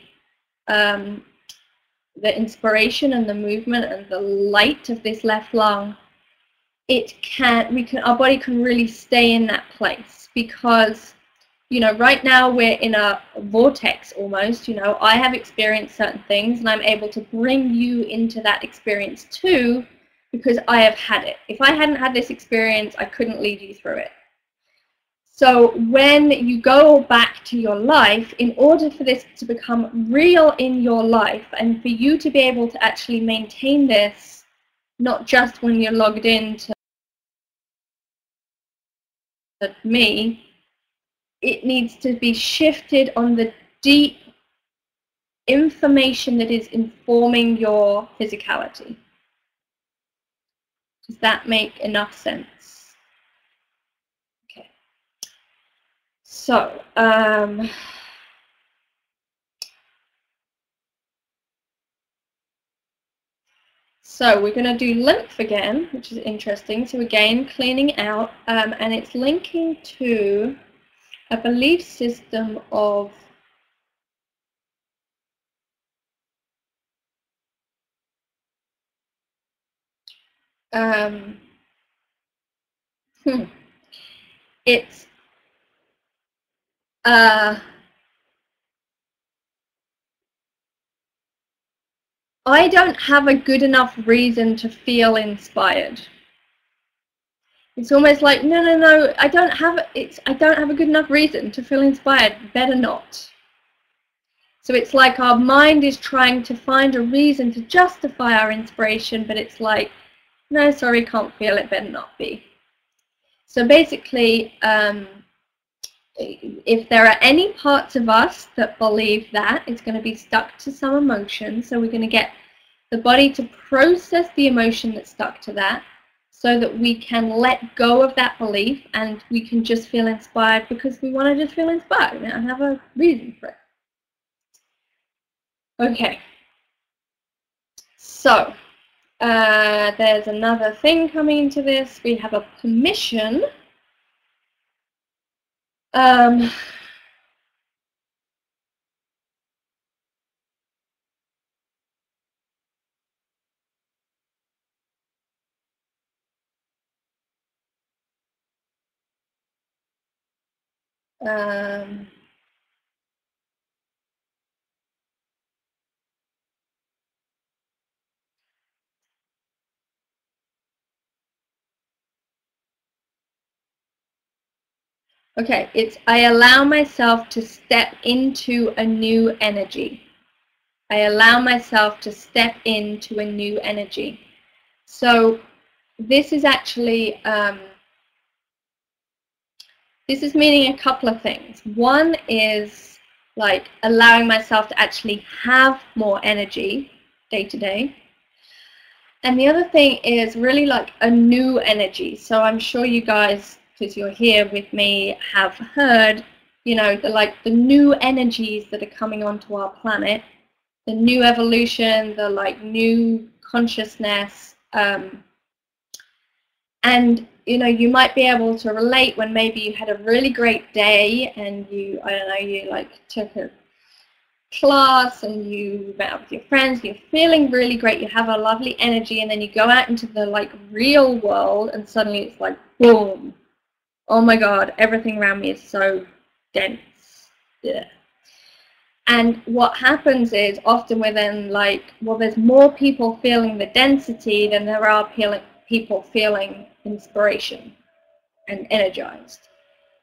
inspiration and the movement and the light of this left lung, our body can really stay in that place. Because, you know, right now we're in a vortex almost. You know, I have experienced certain things and I'm able to bring you into that experience too, because I have had it. If I hadn't had this experience, I couldn't lead you through it. So when you go back to your life, in order for this to become real in your life and for you to be able to actually maintain this, not just when you're logged into me, it needs to be shifted on the deep information that is informing your physicality. Does that make enough sense? Okay. So, we're going to do lymph again, which is interesting. So again, cleaning out, and it's linking to a belief system of it's I don't have a good enough reason to feel inspired. It's almost like no, I don't have a good enough reason to feel inspired. Better not. So it's like our mind is trying to find a reason to justify our inspiration, but it's like, no, sorry, can't feel it, better not be. So basically, if there are any parts of us that believe that, it's going to be stuck to some emotion. So we're going to get the body to process the emotion that's stuck to that so that we can let go of that belief and we can just feel inspired because we want to just feel inspired and have a reason for it. Okay. So there's another thing coming into this. We have a permission. Okay, it's I allow myself to step into a new energy. I allow myself to step into a new energy. So this is actually, this is meaning a couple of things. One is like allowing myself to actually have more energy day to day. And the other thing is really like a new energy. So I'm sure you guys, because you're here with me, have heard, you know, the new energies that are coming onto our planet, the new evolution, the like new consciousness, and you know, you might be able to relate when maybe you had a really great day and you, I don't know, you like took a class and you met up with your friends, you're feeling really great, you have a lovely energy, and then you go out into the like real world and suddenly it's like boom, oh my god, everything around me is so dense. Yeah. And what happens is often we're then like, well, there's more people feeling the density than there are people feeling inspiration and energized.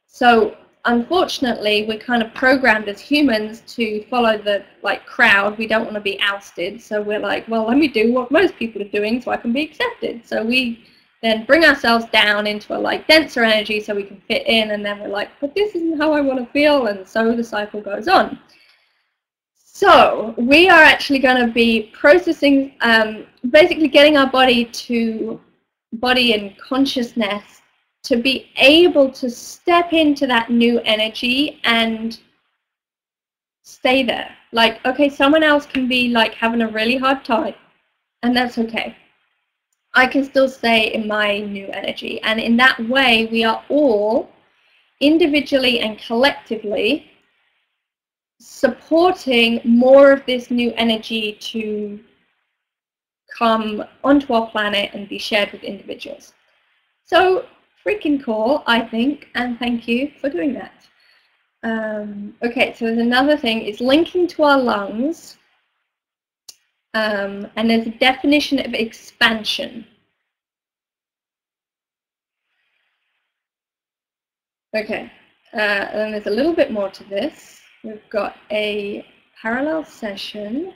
So unfortunately, we're kind of programmed as humans to follow the like crowd. We don't want to be ousted. So we're like, well, let me do what most people are doing so I can be accepted. So we then bring ourselves down into a like denser energy so we can fit in, and then we're like, but this isn't how I want to feel, and so the cycle goes on. So we are actually going to be processing, basically getting our body and consciousness to be able to step into that new energy and stay there. Like, okay, someone else can be like having a really hard time, and that's okay. I can still stay in my new energy. And in that way, we are all individually and collectively supporting more of this new energy to come onto our planet and be shared with individuals. So freaking cool, I think, and thank you for doing that. Okay, so there's another thing, it's linking to our lungs, and there's a definition of expansion. Okay, then there's a little bit more to this. We've got a parallel session.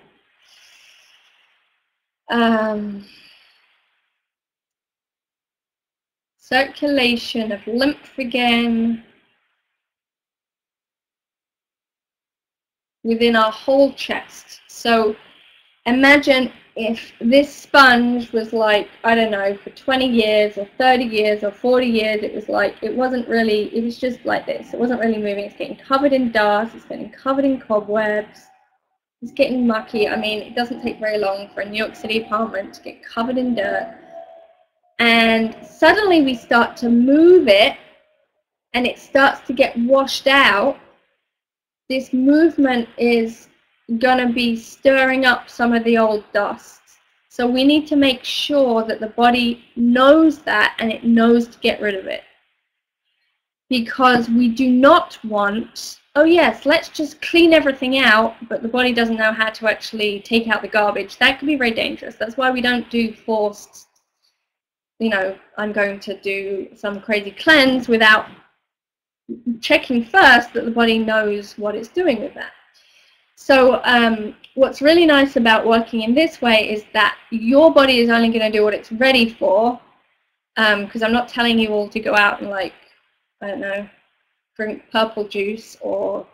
Circulation of lymph again within our whole chest. So imagine if this sponge was like, I don't know, for 20 years or 30 years or 40 years, it was like, it wasn't really, it was just like this. It wasn't really moving. It's getting covered in dust. It's getting covered in cobwebs. It's getting mucky. I mean, it doesn't take very long for a New York City apartment to get covered in dirt. And suddenly we start to move it and it starts to get washed out. This movement is going to be stirring up some of the old dust. So we need to make sure that the body knows that and it knows to get rid of it. Because we do not want, oh yes, let's just clean everything out, but the body doesn't know how to actually take out the garbage. That could be very dangerous. That's why we don't do forced, you know, I'm going to do some crazy cleanse without checking first that the body knows what it's doing with that. So what's really nice about working in this way is that your body is only going to do what it's ready for, because I'm not telling you all to go out and, like, I don't know, drink purple juice or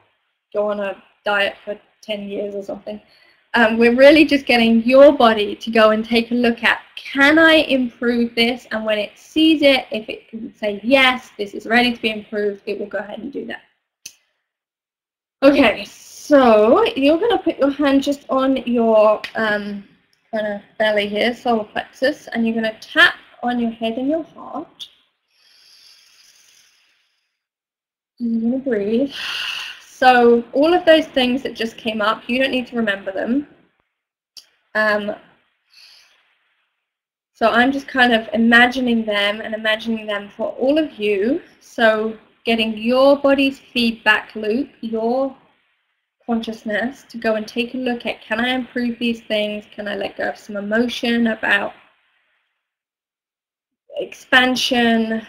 go on a diet for 10 years or something. We're really just getting your body to go and take a look at, can I improve this? And when it sees it, if it can say, yes, this is ready to be improved, it will go ahead and do that. Okay, so you're going to put your hand just on your kind of belly here, solar plexus, and you're going to tap on your head and your heart. And you're going to breathe. So all of those things that just came up, you don't need to remember them. So I'm just kind of imagining them and imagining them for all of you. So getting your body's feedback loop, your consciousness, to go and take a look at, can I improve these things? Can I let go of some emotion about expansion,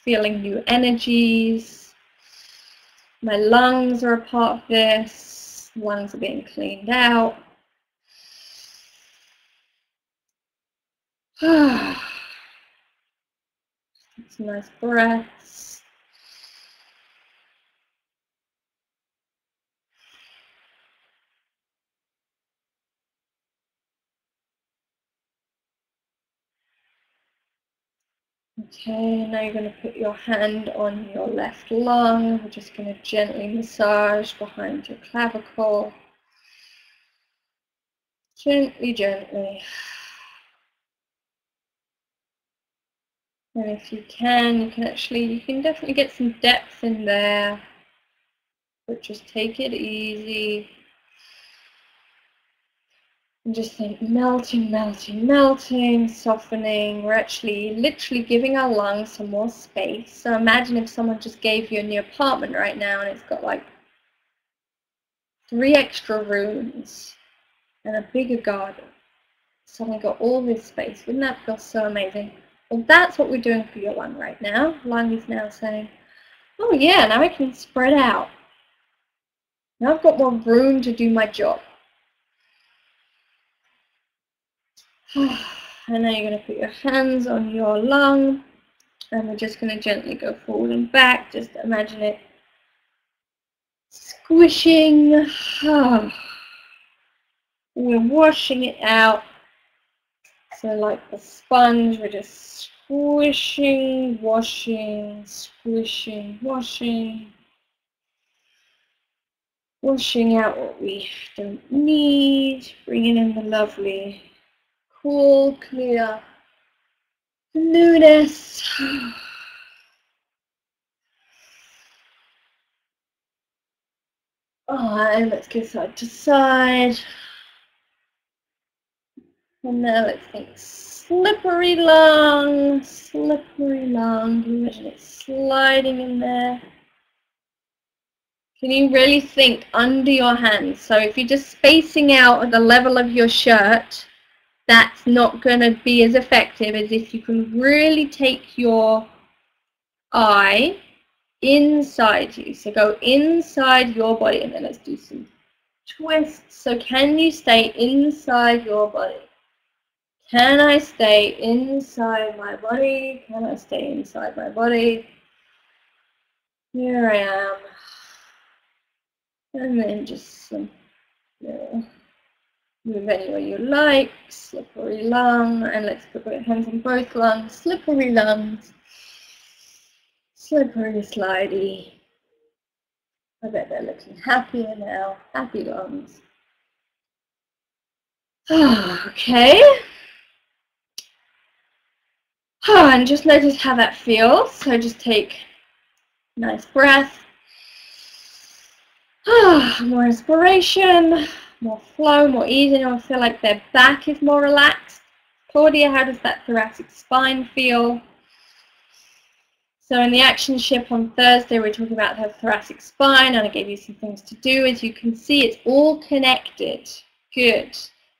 feeling new energies? My lungs are a part of this. Lungs are being cleaned out. Some nice breaths. Okay, now you're going to put your hand on your left lung. We're just going to gently massage behind your clavicle. Gently, gently. And if you can definitely get some depth in there, but just take it easy. And just think melting, melting, melting, softening. We're actually literally giving our lungs some more space. So imagine if someone just gave you a new apartment right now and it's got like 3 extra rooms and a bigger garden. Suddenly got all this space. Wouldn't that feel so amazing? Well, that's what we're doing for your lung right now. Lung is now saying, oh yeah, now I can spread out. Now I've got more room to do my job. And now you're going to put your hands on your lung, and we're just going to gently go forward and back. Just imagine it squishing. We're washing it out. So like a sponge, we're just squishing, washing, squishing, washing. Washing out what we don't need, bringing in the lovely, cool, clear newness. And let's go side to side. And now let's think slippery lung, slippery lung. Can you imagine it sliding in there? Can you really think under your hands? So if you're just spacing out at the level of your shirt, that's not going to be as effective as if you can really take your eye inside you. So go inside your body, and then let's do some twists. So can you stay inside your body? Can I stay inside my body? Can I stay inside my body? Here I am. And then just some, move anywhere you like. Slippery lung. And let's put our hands on both lungs. Slippery lungs. Slippery slidey. I bet they're looking happier now. Happy lungs. Okay. And just notice how that feels. So just take a nice breath. More inspiration, more flow, more ease. Anyone feel like their back is more relaxed? Claudia, how does that thoracic spine feel? So in the action ship on Thursday, we're talking about the thoracic spine, and I gave you some things to do. As you can see, it's all connected. Good.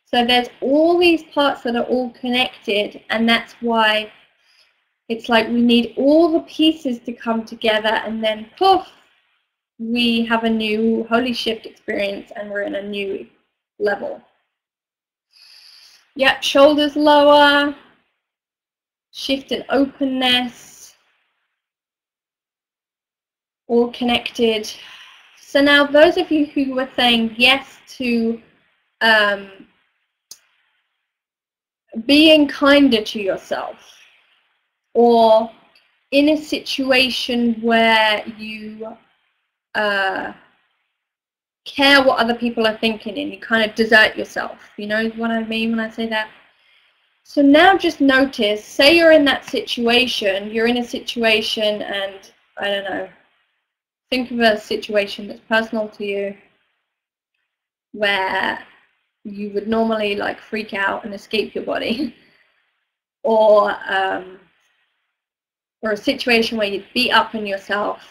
So there's all these parts that are all connected, and that's why it's like we need all the pieces to come together, and then poof, we have a new holy shift experience, and we're in a new level. Yep, shoulders lower, shift in openness, all connected. So now those of you who were saying yes to being kinder to yourself, or in a situation where you care what other people are thinking and you kind of desert yourself, you know what I mean when I say that? So now just notice, say you're in that situation, you're in a situation and, I don't know, think of a situation that's personal to you where you would normally like freak out and escape your body, or a situation where you'd beat up on yourself,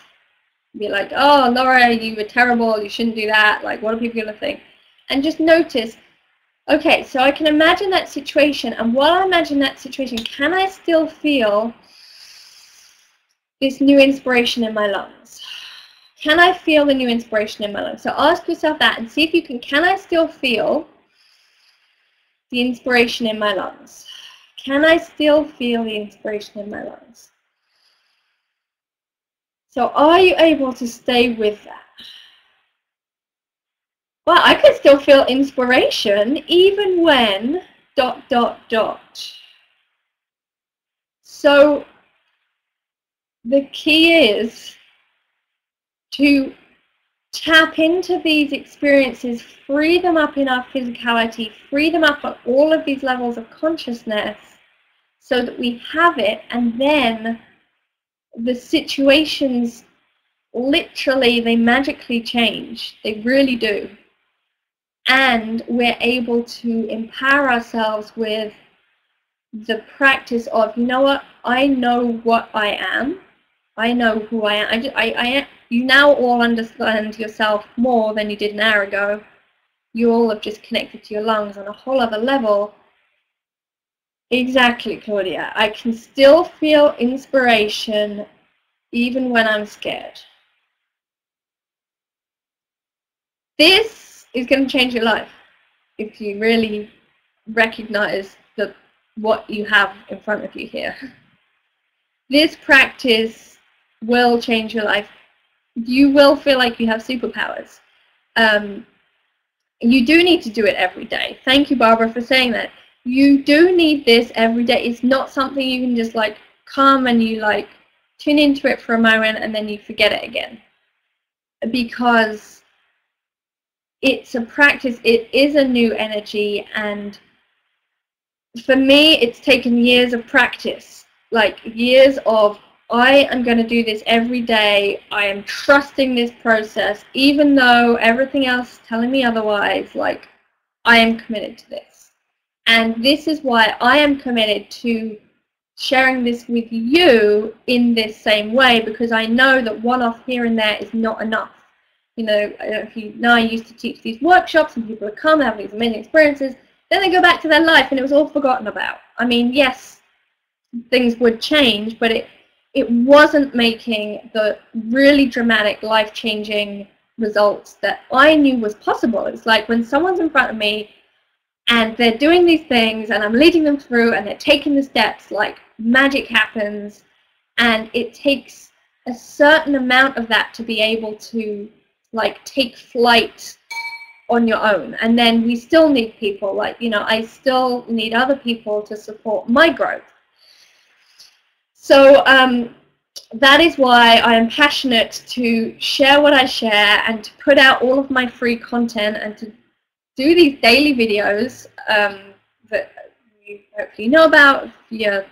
be like, oh, Laura, you were terrible, you shouldn't do that, like, what are people going to think? And just notice, okay, so I can imagine that situation, and while I imagine that situation, can I still feel this new inspiration in my lungs? Can I feel the new inspiration in my lungs? So ask yourself that and see if you can I still feel the inspiration in my lungs? Can I still feel the inspiration in my lungs? So are you able to stay with that? Well, I could still feel inspiration even when ... So the key is to tap into these experiences, free them up in our physicality, free them up at all of these levels of consciousness so that we have it, and then the situations, literally, they magically change. They really do. And we're able to empower ourselves with the practice of, you know what, I know what I am. I know who I am. You now all understand yourself more than you did an hour ago. You all have just connected to your lungs on a whole other level. Exactly, Claudia. I can still feel inspiration even when I'm scared. This is going to change your life if you really recognize what you have in front of you here. This practice will change your life. You will feel like you have superpowers. You do need to do it every day. Thank you, Barbara, for saying that. You do need this every day. It's not something you can just like come and you like tune into it for a moment and then you forget it again. Because it's a practice, it is a new energy, and for me it's taken years of practice, like years of, I am going to do this every day, I am trusting this process, even though everything else is telling me otherwise, like, I am committed to this. And this is why I am committed to sharing this with you in this same way, because I know that one-off here and there is not enough. You know, if you know, I used to teach these workshops and people would come and have these amazing experiences, then they go back to their life and it was all forgotten about. I mean, yes, things would change, but it wasn't making the really dramatic, life-changing results that I knew was possible. It's like when someone's in front of me and they're doing these things and I'm leading them through and they're taking the steps, like magic happens, and it takes a certain amount of that to be able to like take flight on your own. And then we still need people, like, you know, I still need other people to support my growth. So that is why I am passionate to share what I share and to put out all of my free content and to do these daily videos that you hopefully know about. You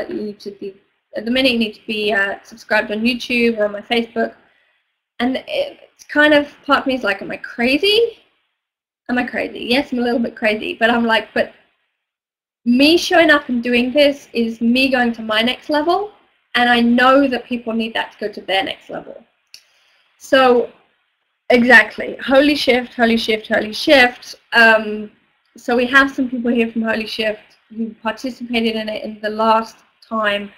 need to be, at the minute, you need to be subscribed on YouTube or on my Facebook. And it's kind of, part of me is like, am I crazy? Am I crazy? Yes, I'm a little bit crazy, but I'm like, but me showing up and doing this is me going to my next level, and I know that people need that to go to their next level. So exactly, Holy Shift, Holy Shift, Holy Shift. So we have some people here from Holy Shift who participated in it in the last time,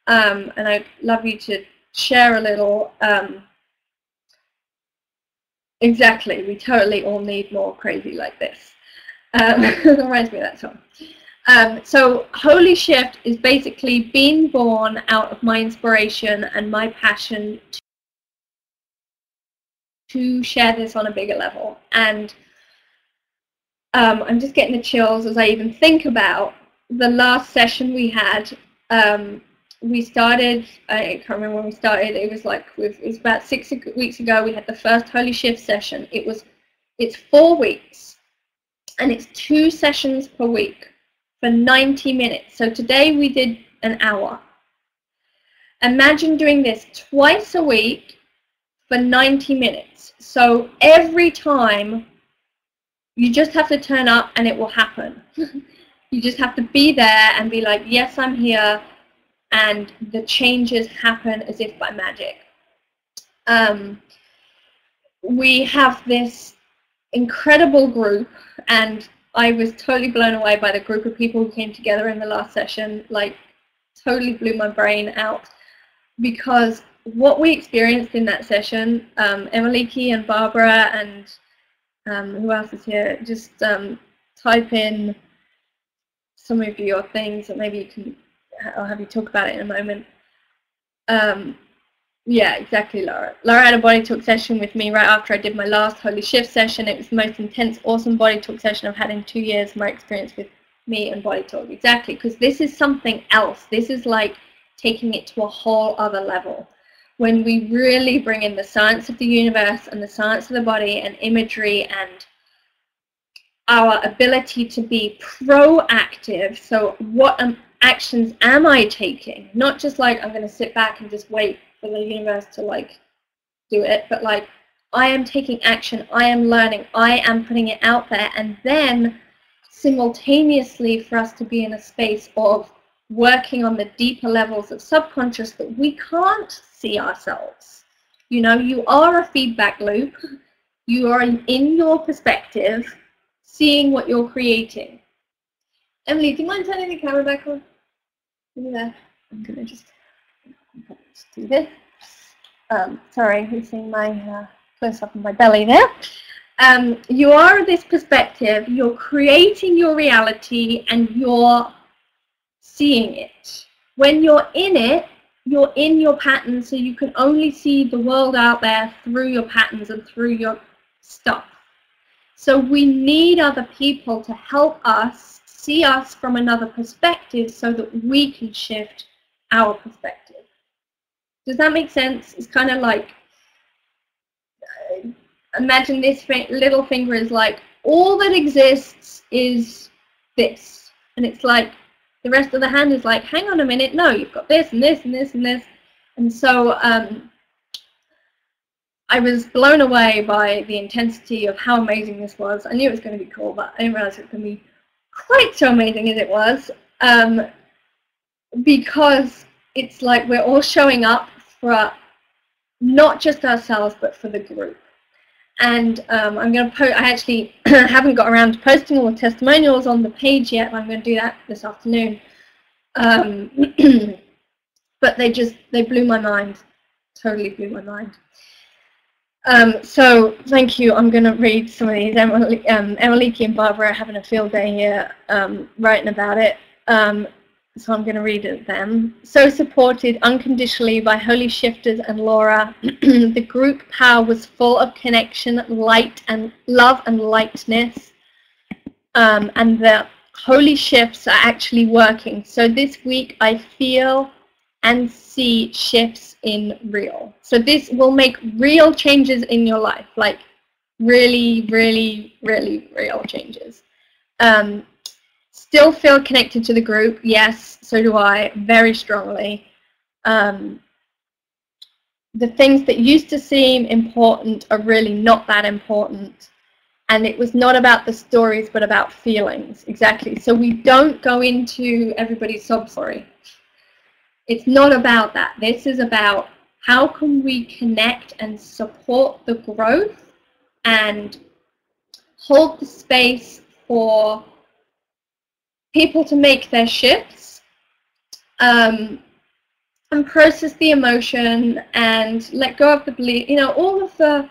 and I'd love you to share a little. Exactly, we totally all need more crazy like this. Reminds me of that song. So Holy Shift is basically being born out of my inspiration and my passion to share this on a bigger level. And I'm just getting the chills as I even think about the last session we had. We started, I can't remember when we started, it was like, it was about 6 weeks ago, we had the first Holy Shift session. It's 4 weeks, and it's 2 sessions per week for 90 minutes. So today we did an hour. Imagine doing this twice a week for 90 minutes. So every time, you just have to turn up and it will happen. You just have to be there and be like, yes, I'm here. And the changes happen as if by magic. We have this incredible group, and I was totally blown away by the group of people who came together in the last session. Like, totally blew my brain out, because what we experienced in that session, Emeliki and Barbara and who else is here? Just type in some of your things, and maybe you can, I'll have you talk about it in a moment. Yeah, exactly, Laura. Laura had a body talk session with me right after I did my last Holy Shift session. It was the most intense, awesome body talk session I've had in 2 years, my experience with me and body talk. Exactly, because this is something else. This is like taking it to a whole other level. When we really bring in the science of the universe and the science of the body and imagery and our ability to be proactive. So what actions am I taking? Not just like I'm going to sit back and just wait for the universe to like do it, but like I am taking action, I am learning, I am putting it out there, and then simultaneously for us to be in a space of working on the deeper levels of subconscious that we can't see ourselves. You know, you are a feedback loop. You are in your perspective, seeing what you're creating. Emily, do you mind turning the camera back on? There. I'm going to just do this. Sorry, you're seeing my close-up of my belly there. You are this perspective, you're creating your reality, and you're seeing it. When you're in it, you're in your patterns, so you can only see the world out there through your patterns and through your stuff. So we need other people to help us see us from another perspective so that we can shift our perspective. Does that make sense? It's kind of like, imagine this little finger is like, all that exists is this. And it's like, the rest of the hand is like, hang on a minute, no, you've got this and this and this and this. And so I was blown away by the intensity of how amazing this was. I knew it was going to be cool, but I didn't realize it was going to be quite so amazing as it was. Because it's like we're all showing up for not just ourselves, but for the group. And I'm going to post, I actually haven't got around to posting all the testimonials on the page yet, but I'm going to do that this afternoon. but they blew my mind, totally blew my mind. So thank you. I'm going to read some of these. Emelike and Barbara are having a field day here writing about it. So I'm going to read them. So supported unconditionally by Holy Shifters and Laura, the group power was full of connection, light and love and lightness. And the Holy Shifts are actually working. So this week I feel and see shifts in real. So this will make real changes in your life, like really, really, really real changes. Still feel connected to the group. Yes, so do I, very strongly. The things that used to seem important are really not that important. And it was not about the stories, but about feelings. Exactly. So we don't go into everybody's sob story. It's not about that. This is about how can we connect and support the growth and hold the space for people to make their shifts, and process the emotion and let go of the belief. You know, all of the,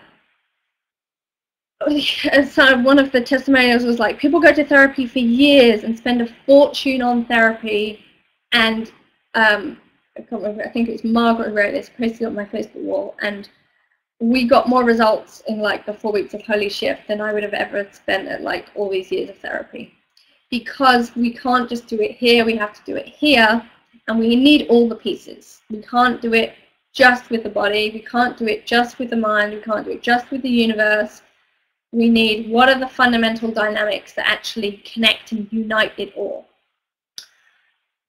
so one of the testimonials was like, people go to therapy for years and spend a fortune on therapy, and I can't remember, I think it was Margaret who wrote this, posted it on my Facebook wall, and we got more results in like the 4 weeks of Holy Shift than I would have ever spent at like all these years of therapy. Because we can't just do it here, we have to do it here, and we need all the pieces. We can't do it just with the body, we can't do it just with the mind, we can't do it just with the universe. We need, what are the fundamental dynamics that actually connect and unite it all?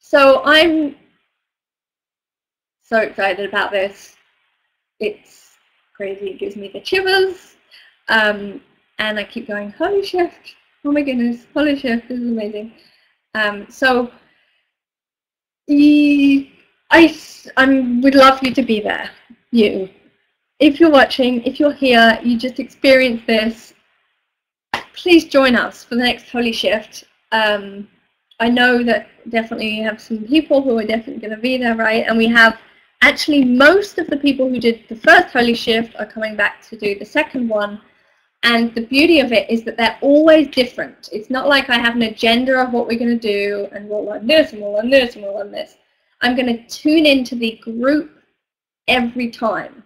So I'm so excited about this. It's crazy, it gives me the shivers. And I keep going, Holy Shift. Oh my goodness, Holy Shift, this is amazing. So I would love you to be there, you. If you're watching, if you're here, you just experienced this, please join us for the next Holy Shift. I know that definitely you have some people who are definitely going to be there, right? And we have actually most of the people who did the first Holy Shift are coming back to do the second one. And the beauty of it is that they're always different. It's not like I have an agenda of what we're going to do, and we'll learn this, and we'll learn this, and we'll learn this. I'm going to tune into the group every time.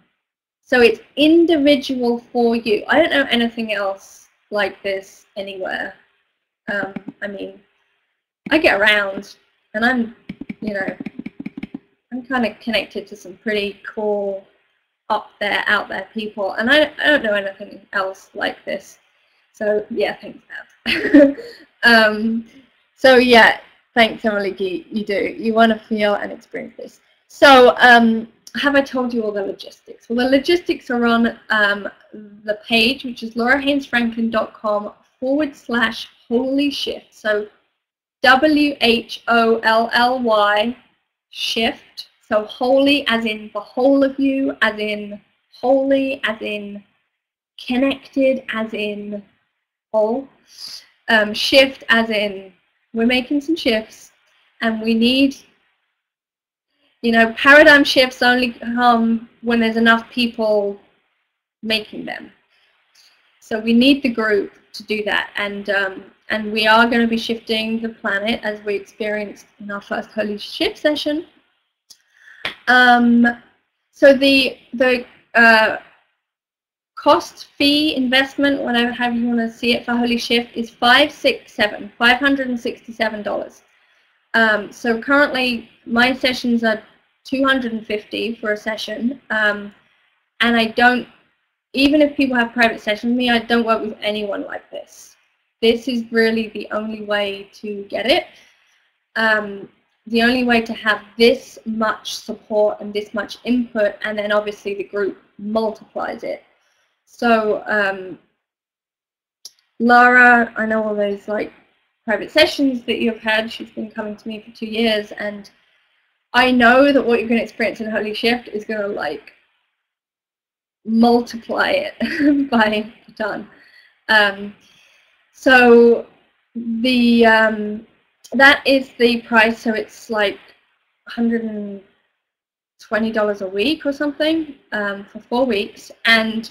So it's individual for you. I don't know anything else like this anywhere. I mean, I get around, and I'm, you know, I'm kind of connected to some pretty cool up there, out there people, and I don't know anything else like this. So yeah, thanks, Dad. So yeah, thanks, Emelike. You do. You want to feel and experience this. So have I told you all the logistics? Well, the logistics are on the page, which is laurahainesfranklin.com/holy shift. So WHOLLY shift. So holy as in the whole of you, as in holy, as in connected, as in whole. Shift as in we're making some shifts, and we need, you know, paradigm shifts only come when there's enough people making them. So we need the group to do that, and we are going to be shifting the planet as we experienced in our first Holy Shift session. So the cost, fee, investment, whatever how you want to see it for Holy Shift is $567. So currently my sessions are $250 for a session, and I don't, even if people have private sessions with me, I don't work with anyone like this. This is really the only way to get it. The only way to have this much support and this much input, and then obviously the group multiplies it. So Lara, I know all those like private sessions that you've had. She's been coming to me for 2 years, and I know that what you're going to experience in Holy Shift is going to like multiply it by a ton. So the that is the price. So it's like $100 $20 a week or something for 4 weeks. And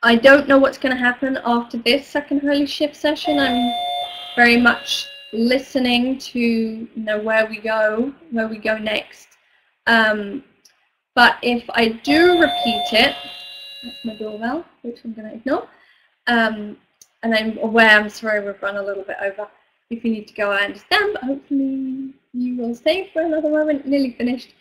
I don't know what's going to happen after this second Holy Shift session. I'm very much listening to where we go next. But if I do repeat it, that's my doorbell, which I'm going to ignore. And I'm aware, I'm sorry, we've run a little bit over. If you need to go, I understand, but hopefully you will stay for another moment. Nearly finished.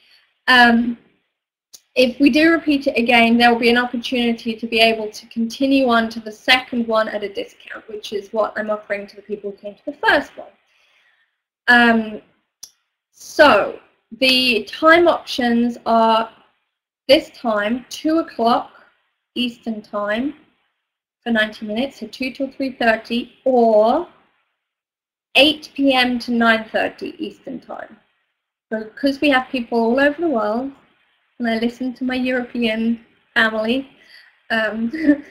If we do repeat it again, there will be an opportunity to be able to continue on to the second one at a discount, which is what I'm offering to the people who came to the first one. So the time options are this time, 2 o'clock Eastern time for 90 minutes, so 2 till 3:30, or 8 p.m. to 9:30 Eastern time. So because we have people all over the world, and I listen to my European family, so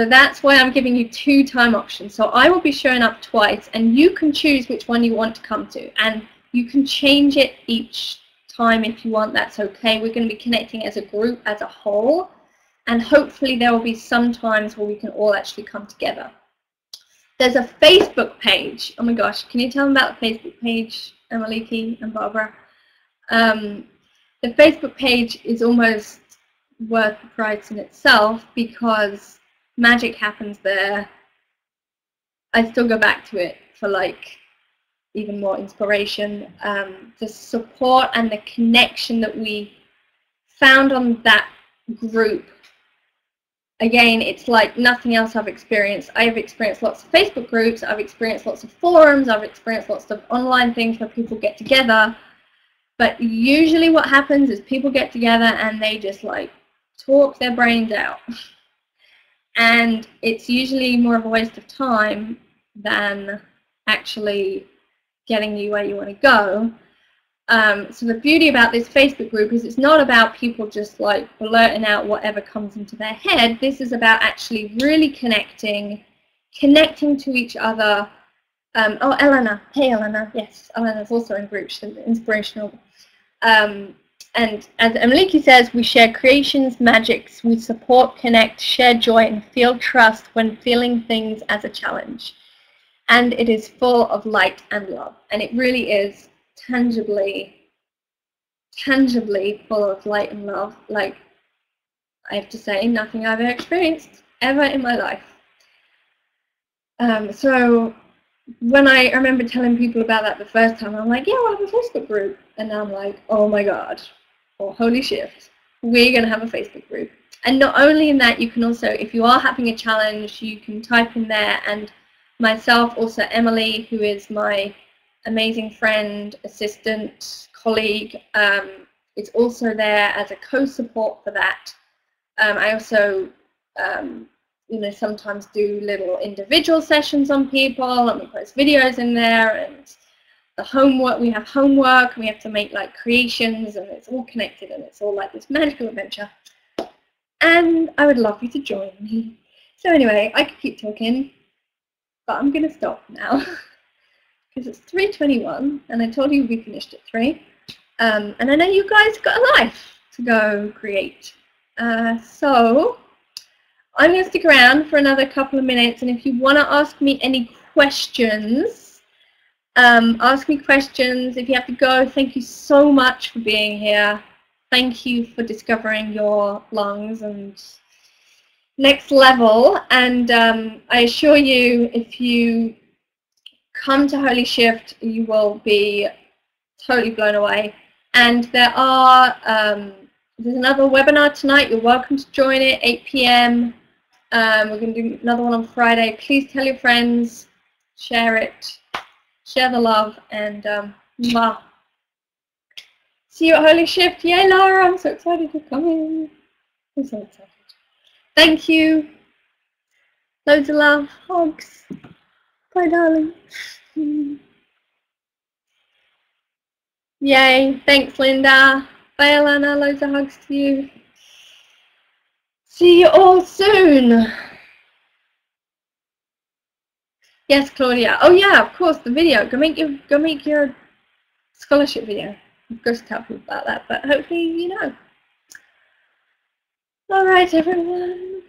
that's why I'm giving you 2 time options. So I will be showing up twice, and you can choose which one you want to come to, and you can change it each time if you want. That's okay. We're going to be connecting as a group, as a whole, and hopefully there will be some times where we can all actually come together. There's a Facebook page. Oh my gosh, can you tell them about the Facebook page, Emaliki and Barbara? The Facebook page is almost worth the price in itself because magic happens there. I still go back to it for like even more inspiration. The support and the connection that we found on that group, again, it's like nothing else I've experienced. I've experienced lots of Facebook groups, I've experienced lots of forums, I've experienced lots of online things where people get together. But usually what happens is people get together and they just like talk their brains out. And it's usually more of a waste of time than actually getting you where you want to go. So the beauty about this Facebook group is it's not about people just like blurting out whatever comes into their head. This is about actually really connecting to each other. Oh, Elena. Hey, Elena. Yes, Elena's also in group. She's inspirational. And as Emaliki says, we share creations, magics, we support, connect, share joy, and feel trust when feeling things as a challenge. And it is full of light and love. And it really is tangibly full of light and love. Like, I have to say, nothing I've ever experienced ever in my life. So when I remember telling people about that the first time, I'm like, yeah, we'll have a Facebook group. And now I'm like, oh my God, or holy shift, we're going to have a Facebook group. And not only in that, you can also, if you are having a challenge, you can type in there, and myself, also Emily, who is my amazing friend, assistant, colleague, is also there as a co-support for that. I also sometimes do little individual sessions on people, and we post videos in there, and the homework, we have homework, and we have to make like creations, and it's all connected, and it's all like this magical adventure. And I would love you to join me. So anyway, I could keep talking, but I'm going to stop now because it's 3:21, and I told you we finished at 3. And I know you guys got a life to go create. So I'm going to stick around for another couple of minutes, and if you want to ask me any questions, ask me questions. If you have to go, thank you so much for being here. Thank you for discovering your lungs and next level. And I assure you, if you come to Holy Shift, you will be totally blown away. And there are there's another webinar tonight. You're welcome to join it, 8 p.m. We're going to do another one on Friday. Please tell your friends, share it, share the love, and mwah. See you at Holy Shift. Yay, Lara, I'm so excited to come in. I'm so excited. Thank you. Loads of love. Hugs. Bye, darling. Yay. Thanks, Linda. Bye, Alana. Loads of hugs to you. See you all soon. Yes, Claudia. Oh yeah, of course, the video. Go make your scholarship video. I've got to tell people about that, but hopefully you know. All right, everyone.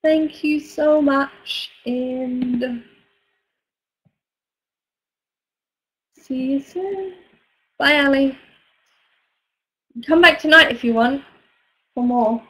Thank you so much, and see you soon. Bye, Ali. Come back tonight if you want for more.